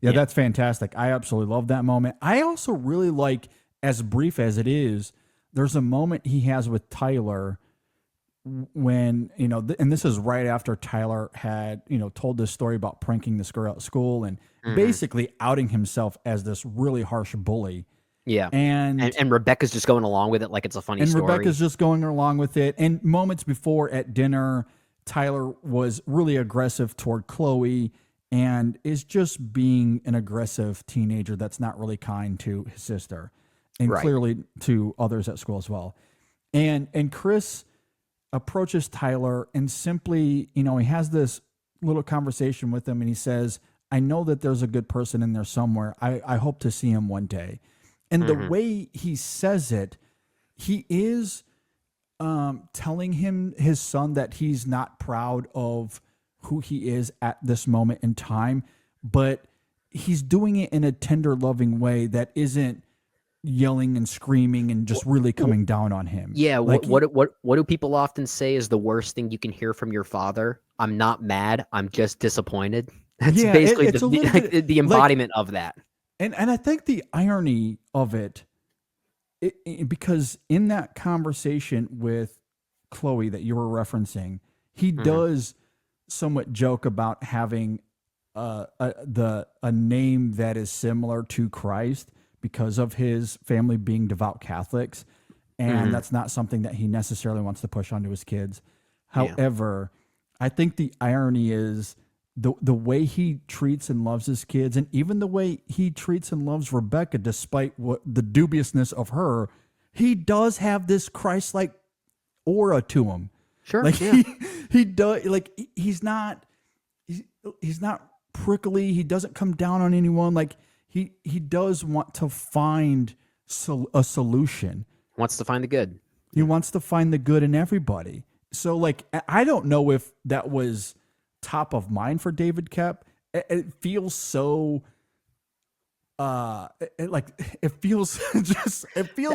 that's fantastic. I absolutely love that moment. I also really like, as brief as it is, there's a moment he has with Tyler when, and this is right after Tyler had, told this story about pranking this girl at school and basically outing himself as this really harsh bully. Yeah. And Rebecca's just going along with it like it's a funny story. And Rebecca's just going along with it. And moments before at dinner, Tyler was really aggressive toward Chloe and is just being an aggressive teenager that's not really kind to his sister and clearly to others at school as well. And Chris approaches Tyler and simply, he has this little conversation with him and he says, I know that there's a good person in there somewhere. I hope to see him one day. And the way he says it, he is telling his son that he's not proud of who he is at this moment in time, but he's doing it in a tender, loving way that isn't yelling and screaming and just really coming down on him. Yeah, like what do people often say is the worst thing you can hear from your father? I'm not mad, I'm just disappointed. That's basically the embodiment of that. And I think the irony of it, because in that conversation with Chloe that you were referencing, he does somewhat joke about having a name that is similar to Christ because of his family being devout Catholics, and that's not something that he necessarily wants to push onto his kids. Yeah. However, I think the irony is the way he treats and loves his kids, and even the way he treats and loves Rebecca, despite what the dubiousness of her, he does have this Christ-like aura to him. Sure. Like Yeah. he does, like he's not prickly. He doesn't come down on anyone. Like he does want to find a solution. Wants to find the good. He wants to find the good in everybody. So like, I don't know if that was top of mind for David Koepp. It feels so, it feels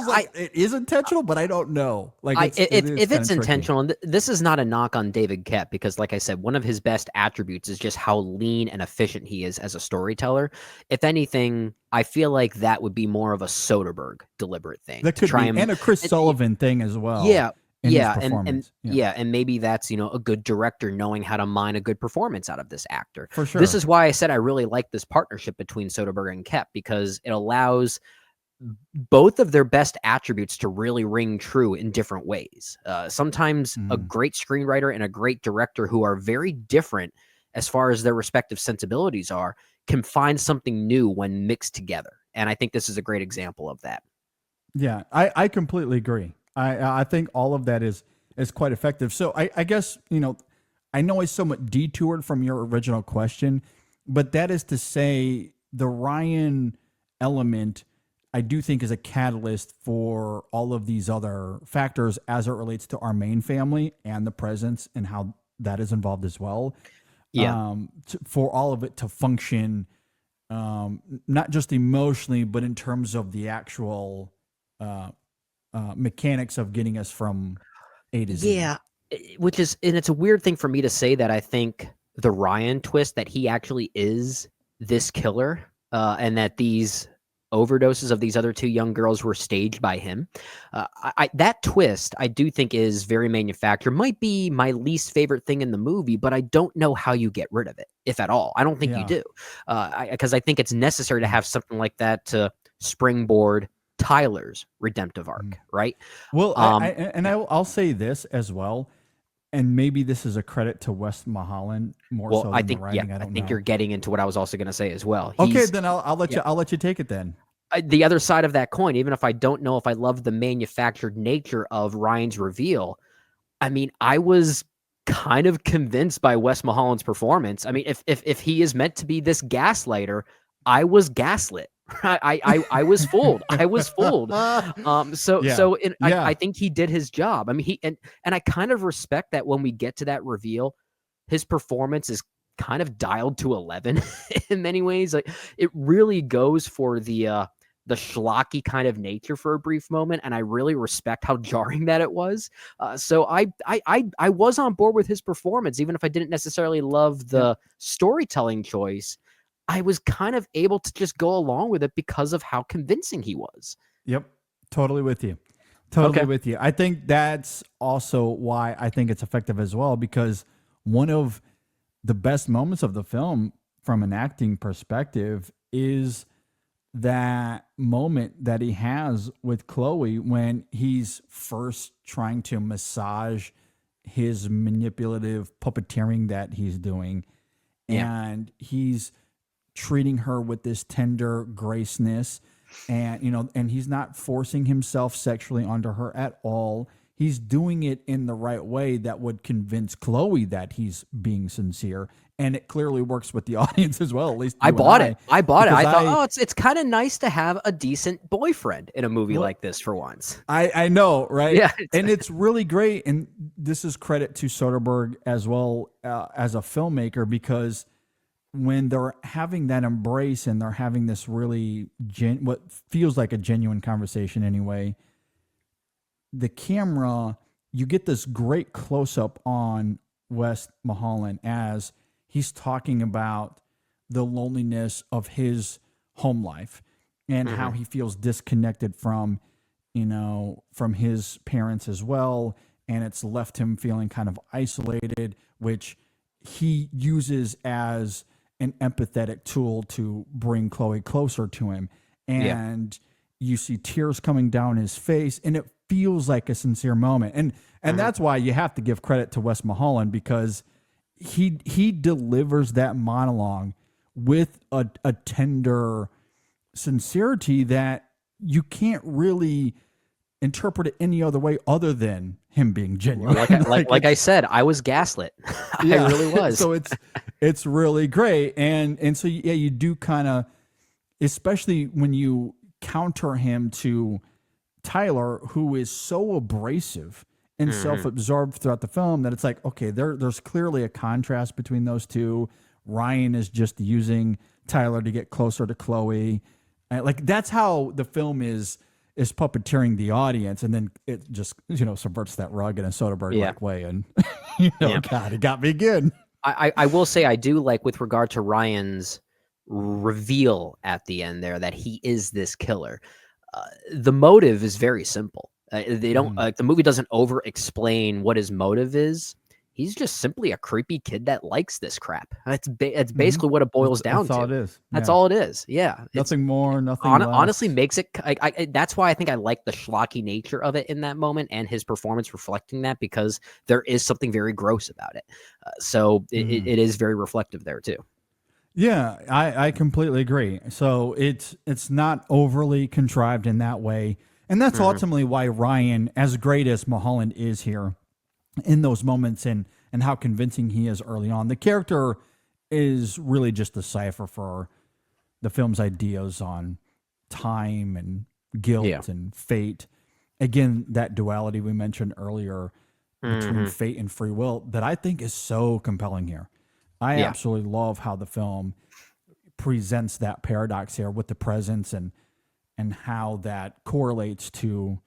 like it is intentional, but I don't know. Like if it's intentional, and this is not a knock on David Koepp, because like I said, one of his best attributes is just how lean and efficient he is as a storyteller. If anything, I feel like that would be more of a Soderbergh deliberate thing. That could be, and a Chris Sullivan thing as well. Yeah. Yeah, and maybe that's, a good director knowing how to mine a good performance out of this actor. For sure. This is why I said I really like this partnership between Soderbergh and Koepp, because it allows both of their best attributes to really ring true in different ways. Sometimes a great screenwriter and a great director who are very different as far as their respective sensibilities are can find something new when mixed together. And I think this is a great example of that. Yeah, I completely agree. I think all of that is quite effective. So I guess, I know I somewhat detoured from your original question, but that is to say the Ryan element, I do think, is a catalyst for all of these other factors as it relates to our main family and the presence and how that is involved as well. Yeah. For all of it to function, not just emotionally, but in terms of the actual mechanics of getting us from A to Z. Yeah, which is, and it's a weird thing for me to say that I think the Ryan twist, that he actually is this killer, and that these overdoses of these other two young girls were staged by him. That twist, I do think, is very manufactured. Might be my least favorite thing in the movie, but I don't know how you get rid of it, if at all. I don't think you do, because I think it's necessary to have something like that to springboard Tyler's redemptive arc, right? Well, I'll say this as well, and maybe this is a credit to Wes Mulholland more so than the writing. I think you're getting into what I was also going to say as well. Okay, then I'll let you take it then. The other side of that coin, even if I don't know if I love the manufactured nature of Ryan's reveal, I mean, I was kind of convinced by Wes Mulholland's performance. I mean, if he is meant to be this gaslighter, I was gaslit. I was fooled. I was fooled. I think he did his job. I mean, and I kind of respect that when we get to that reveal, his performance is kind of dialed to 11 in many ways. Like, it really goes for the schlocky kind of nature for a brief moment, and I really respect how jarring that it was. So I was on board with his performance, even if I didn't necessarily love the storytelling choice. I was kind of able to just go along with it because of how convincing he was. Yep. Totally with you. With you. I think that's also why I think it's effective as well, because one of the best moments of the film from an acting perspective is that moment that he has with Chloe when he's first trying to massage his manipulative puppeteering that he's doing. And he's treating her with this tender graceness, and and he's not forcing himself sexually onto her at all. He's doing it in the right way that would convince Chloe that he's being sincere, and it clearly works with the audience as well. At least I bought it. I thought, it's kind of nice to have a decent boyfriend in a movie like this for once. I know, right? Yeah, and it's really great. And this is credit to Soderbergh as well, as a filmmaker, because when they're having that embrace and they're having this really what feels like a genuine conversation anyway, the camera, you get this great close-up on Wes Mulholland as he's talking about the loneliness of his home life and how he feels disconnected from his parents as well, and it's left him feeling kind of isolated, which he uses as an empathetic tool to bring Chloe closer to him. And you see tears coming down his face, and it feels like a sincere moment. And that's why you have to give credit to Wes Mulholland, because he delivers that monologue with a tender sincerity that you can't really interpret it any other way other than him being genuine. Like I said, I was gaslit. I really was. So it's really great. And so yeah, you do kind of, especially when you counter him to Tyler, who is so abrasive and self-absorbed throughout the film, that it's like, okay, there's clearly a contrast between those two. Ryan is just using Tyler to get closer to Chloe. Like, that's how the film is puppeteering the audience, and then it just, subverts that rug in a Soderbergh-like way. And, God, it got me again. I will say, I do like, with regard to Ryan's reveal at the end there, that he is this killer. The motive is very simple. They don't the movie doesn't over explain what his motive is. He's just simply a creepy kid that likes this crap. It's basically what it boils down to. That's all it is. That's all it is. Yeah. Nothing more, nothing less. Honestly makes it, that's why I think I like the schlocky nature of it in that moment, and his performance reflecting that, because there is something very gross about it. So it is very reflective there too. Yeah, I completely agree. So it's not overly contrived in that way. And that's ultimately why Ryan, as great as Mulholland is here, in those moments, and how convincing he is early on, the character is really just a cipher for the film's ideas on time and guilt and fate. Again, that duality we mentioned earlier between fate and free will, that I think is so compelling here. I absolutely love how the film presents that paradox here with the presence, and how that correlates to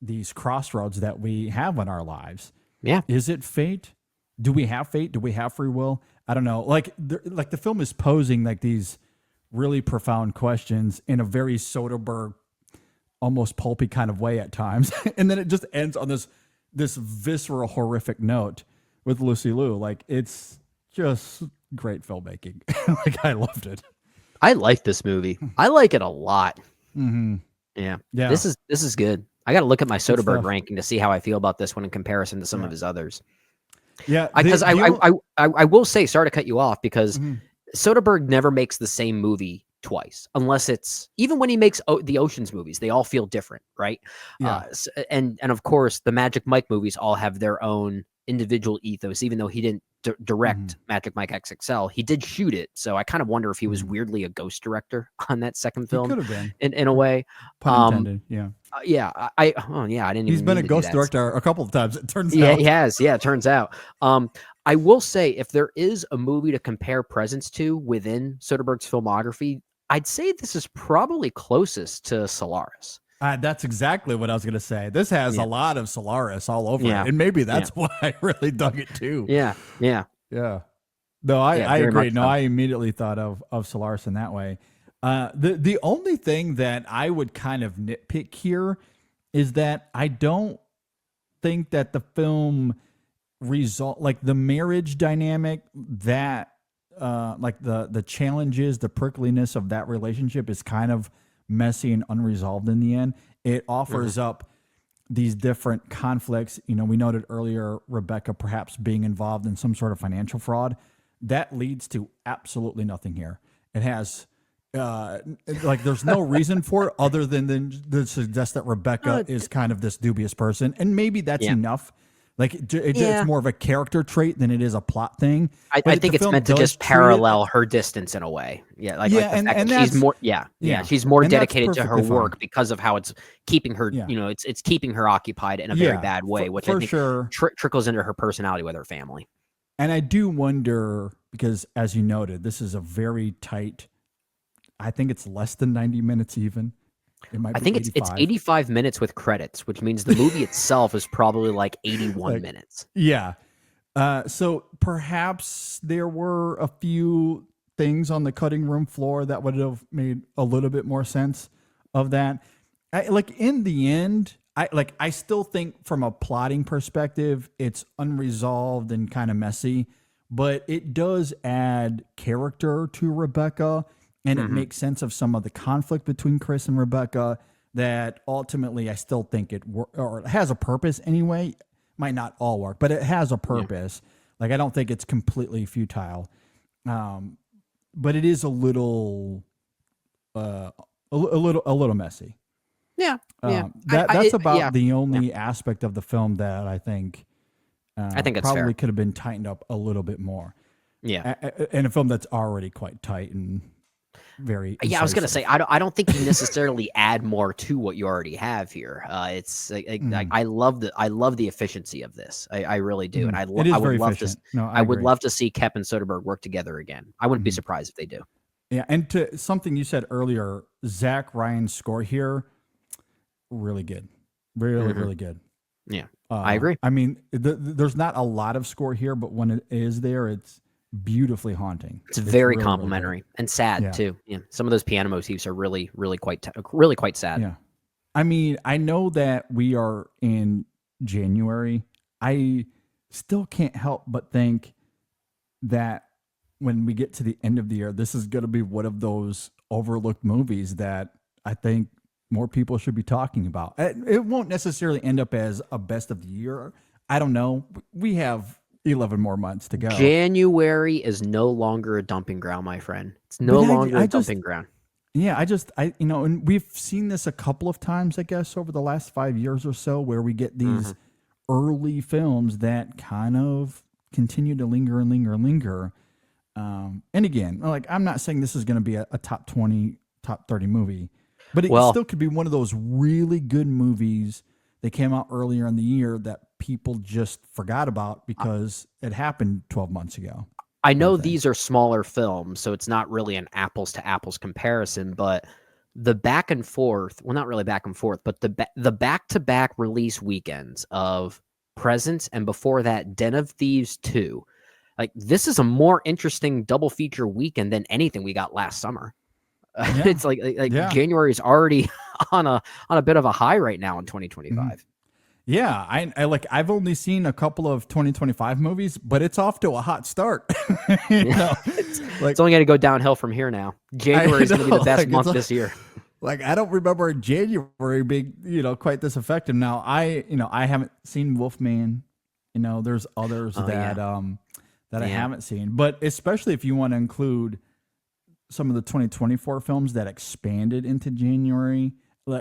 these crossroads that we have in our lives. Yeah. Is it fate? Do we have fate? Do we have free will? I don't know. Like the film is posing like these really profound questions in a very Soderbergh, almost pulpy kind of way at times. And then it just ends on this visceral, horrific note with Lucy Liu. Like, it's just great filmmaking. Like, I loved it. I like this movie. I like it a lot. Yeah. This is good. I got to look at my Soderbergh ranking to see how I feel about this one in comparison to some of his others. Yeah, because I will say, sorry to cut you off, because Soderbergh never makes the same movie twice, unless it's, even when he makes the Ocean's movies, they all feel different, right? Yeah. And of course, the Magic Mike movies all have their own individual ethos. Even though he didn't direct Magic Mike XXL, he did shoot it. So I kind of wonder if he was weirdly a ghost director on that second film. He could have been, in a way. Pun intended. Yeah. I didn't. He's even been a mean to do ghost that. director a couple of times, it turns out. Yeah, he has. Yeah, it turns out. I will say, if there is a movie to compare presence to within Soderbergh's filmography, I'd say this is probably closest to Solaris. That's exactly what I was going to say. This has a lot of Solaris all over it, and maybe that's why I really dug it too. Yeah. No, I agree. No, I immediately thought of Solaris in that way. The only thing that I would kind of nitpick here is that I don't think that the film like the marriage dynamic, that like the challenges, the prickliness of that relationship is kind of messy and unresolved in the end. It offers up these different conflicts. We noted earlier Rebecca perhaps being involved in some sort of financial fraud. That leads to absolutely nothing here. It has like there's no reason for it other than to suggest that Rebecca is kind of this dubious person, and maybe that's enough. Like it's more of a character trait than it is a plot thing. I think it's meant to just parallel her distance in a way. Yeah, like the fact that she's more. She's more dedicated to her work because of how it's keeping her. It's keeping her occupied in a very bad way, which I think trickles into her personality with her family. And I do wonder, because as you noted, this is a very tight. I think it's less than 90 minutes even. I think it's 85 minutes with credits, which means the movie itself is probably like 81 minutes. Yeah. So perhaps there were a few things on the cutting room floor that would have made a little bit more sense of that. In the end, I still think from a plotting perspective, it's unresolved and kind of messy. but it does add character to Rebecca, and it makes sense of some of the conflict between Chris and Rebecca that ultimately I still think or it has a purpose anyway. Might not all work, but it has a purpose. Like, I don't think it's completely futile. But it is a little messy. Yeah. That's about the only aspect of the film that I think it's probably fair. could have been tightened up a little bit more. Yeah. In a film that's already quite tight and very I was gonna incisive. say I don't think you necessarily add more to what you already have here. It's I love the efficiency of this. I really do, and It is I would very love efficient. to. No, I would agree. love to see Kep and Soderbergh work together again. I wouldn't be surprised if they do. Yeah, and to something you said earlier, Zach Ryan's score here, really good, really good. Yeah, I agree. I mean, there's not a lot of score here, but when it is there, it's beautifully haunting. It's very really, complimentary and sad Yeah. too. Yeah, some of those piano motifs are really quite sad. Yeah. I mean, I know that we are in January. I still can't help but think that when we get to the end of the year, this is going to be one of those overlooked movies that I think more people should be talking about. It won't necessarily end up as a best of the year. I don't know. We have 11 more months to go. January is no longer a dumping ground, my friend. It's no longer a dumping ground. Yeah, and we've seen this a couple of times, I guess, over the last 5 years or so, where we get these early films that kind of continue to linger and linger and linger. And again, like, I'm not saying this is going to be a top 20, top 30 movie, but it still could be one of those really good movies that came out earlier in the year that people just forgot about because it happened 12 months ago. I know these are smaller films, so it's not really an apples to apples comparison, but the back and forth, well, not really back and forth, but the back-to-back release weekends of Presence and before that, Den of Thieves 2, like, this is a more interesting double feature weekend than anything we got last summer. Yeah. It's like January is already on a bit of a high right now in 2025. Yeah, I've only seen a couple of 2025 movies, but it's off to a hot start. It's only going to go downhill from here now. January is going to be the best month this year. Like, I don't remember January being, quite this effective. Now, I haven't seen Wolfman. There's others that I haven't seen, but especially if you want to include some of the 2024 films that expanded into January,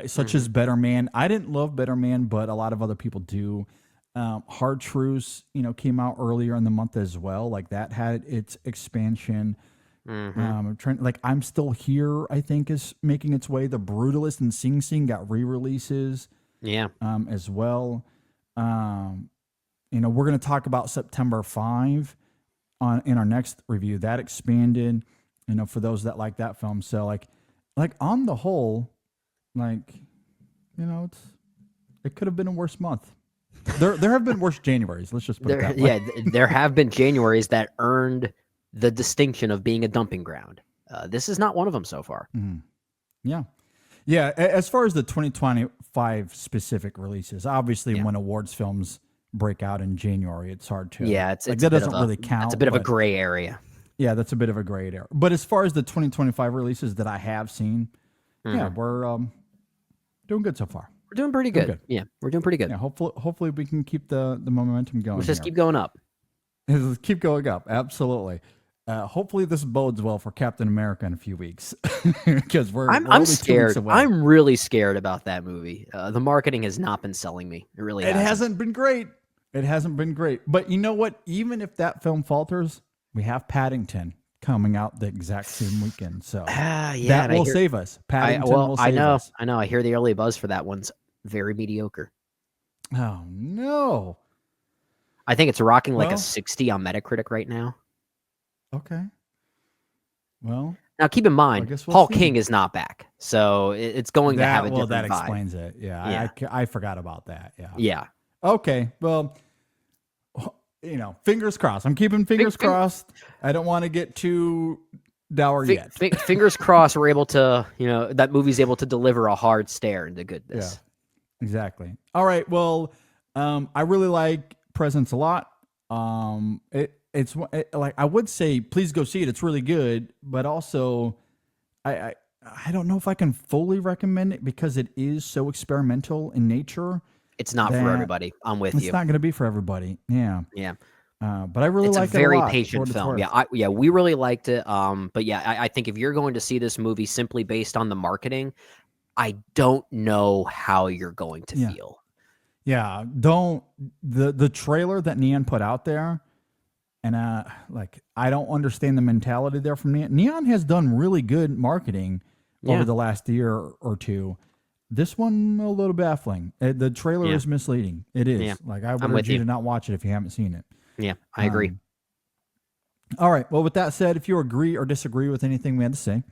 such as Better Man. I didn't love Better Man, but a lot of other people do. Hard Truths, came out earlier in the month as well. Like, that had its expansion. I'm Still Here, I think, is making its way. The Brutalist and Sing Sing got re-releases. Yeah. As well. We're going to talk about September 5 in our next review. That expanded, for those that like that film. So like on the whole, it could have been a worse month. There have been worse Januaries. Let's just put it that way. Yeah, there have been Januaries that earned the distinction of being a dumping ground. This is not one of them so far. Yeah. Yeah. As far as the 2025 specific releases, obviously when awards films break out in January, it's hard to. Yeah, that doesn't really count. It's a bit of a gray area. Yeah, that's a bit of a gray area. But as far as the 2025 releases that I have seen, we're doing good so far. We're doing pretty good. Yeah, we're doing pretty good. Yeah, hopefully we can keep the momentum going. Let's just keep going up. Keep going up. Absolutely. Hopefully this bodes well for Captain America in a few weeks, because I'm scared. I'm really scared about that movie. The marketing has not been selling me. It really hasn't been great. It hasn't been great. But you know what? Even if that film falters, we have Paddington coming out the exact same weekend. So that will save us. Paddington will save us. I know. I hear the early buzz for that one's very mediocre. Oh, no. I think it's rocking like a 60 on Metacritic right now. Okay. Well, now keep in mind, Paul King is not back, so it's going to have a different that vibe. Explains it. Yeah. I forgot about that. Yeah. Yeah. Okay. Well, fingers crossed. I'm keeping fingers crossed. I don't want to get too dour yet. Fingers crossed we're able to, that movie's able to deliver a hard stare into goodness. Yeah, exactly. All right. Well, I really like Presence a lot. like I would say, please go see it. It's really good, but also, I don't know if I can fully recommend it because it is so experimental in nature. It's not for everybody. I'm with It's you. not going to be for everybody. Yeah. Yeah. But I really It's like a very it a lot. patient film. Yeah, we really liked it. But yeah, I think if you're going to see this movie simply based on the marketing, I don't know how you're going to feel. Yeah, the trailer that Neon put out there, and like I don't understand the mentality there from Neon. Neon has done really good marketing over the last year or two. This one a little baffling. The trailer is misleading. It is. Yeah. Like I would urge you to not watch it if you haven't seen it. Yeah, I agree. All right. Well, with that said, if you agree or disagree with anything we had to say,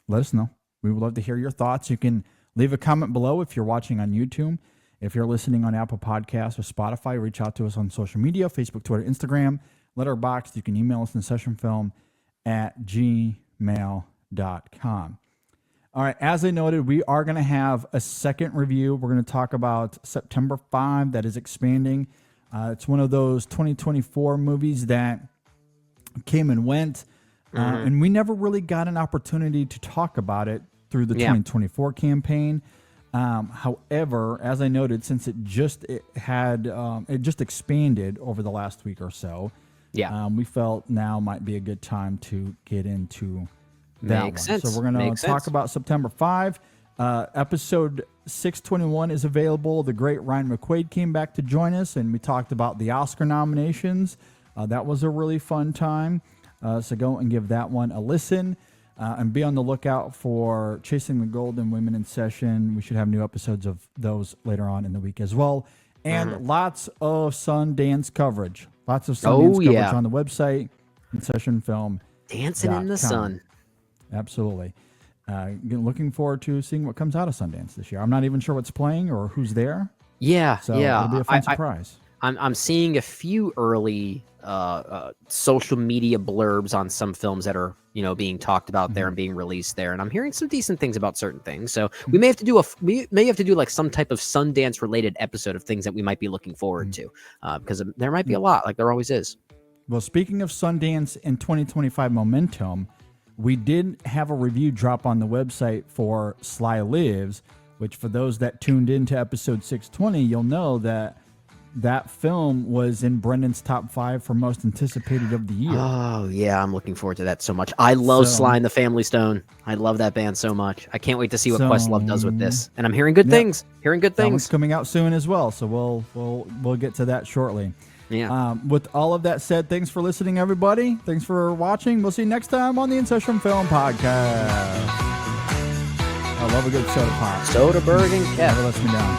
let us know. We would love to hear your thoughts. You can leave a comment below if you're watching on YouTube. If you're listening on Apple Podcasts or Spotify, reach out to us on social media, Facebook, Twitter, Instagram, Letterboxd. You can email us in sessionfilm@gmail.com. All right. As I noted, we are going to have a second review. We're going to talk about September 5 that is expanding. It's one of those 2024 movies that came and went, and we never really got an opportunity to talk about it through the 2024 campaign. However, as I noted, since it just expanded over the last week or so, we felt now might be a good time to get into that one. Sense. So we're going to talk about September 5. Episode 621 is available. The great Ryan McQuaid came back to join us, and we talked about the Oscar nominations. That was a really fun time. So go and give that one a listen. And be on the lookout for Chasing the Golden Women in Session. We should have new episodes of those later on in the week as well. And lots of Sundance coverage. Lots of Sundance coverage on the website and Session Film. Dancing in the sun. Absolutely. Looking forward to seeing what comes out of Sundance this year. I'm not even sure what's playing or who's there. So it'll be a fun surprise. I'm seeing a few early social media blurbs on some films that are being talked about there and being released there, and I'm hearing some decent things about certain things. So we may have to do like some type of Sundance related episode of things that we might be looking forward to, because there might be a lot, like there always is. Well, speaking of Sundance and 2025 momentum, we did have a review drop on the website for Sly Lives, which for those that tuned into episode 620, you'll know that film was in Brendan's top 5 for most anticipated of the year. Oh, yeah. I'm looking forward to that so much. I love Sly and the Family Stone. I love that band so much. I can't wait to see what Questlove does with this. And I'm hearing good things. That one's coming out soon as well. So we'll get to that shortly. Yeah. With all of that said, thanks for listening, everybody. Thanks for watching. We'll see you next time on the In Session Film Podcast. I love a good soda pop. Soderbergh and Kev. Never lets me down.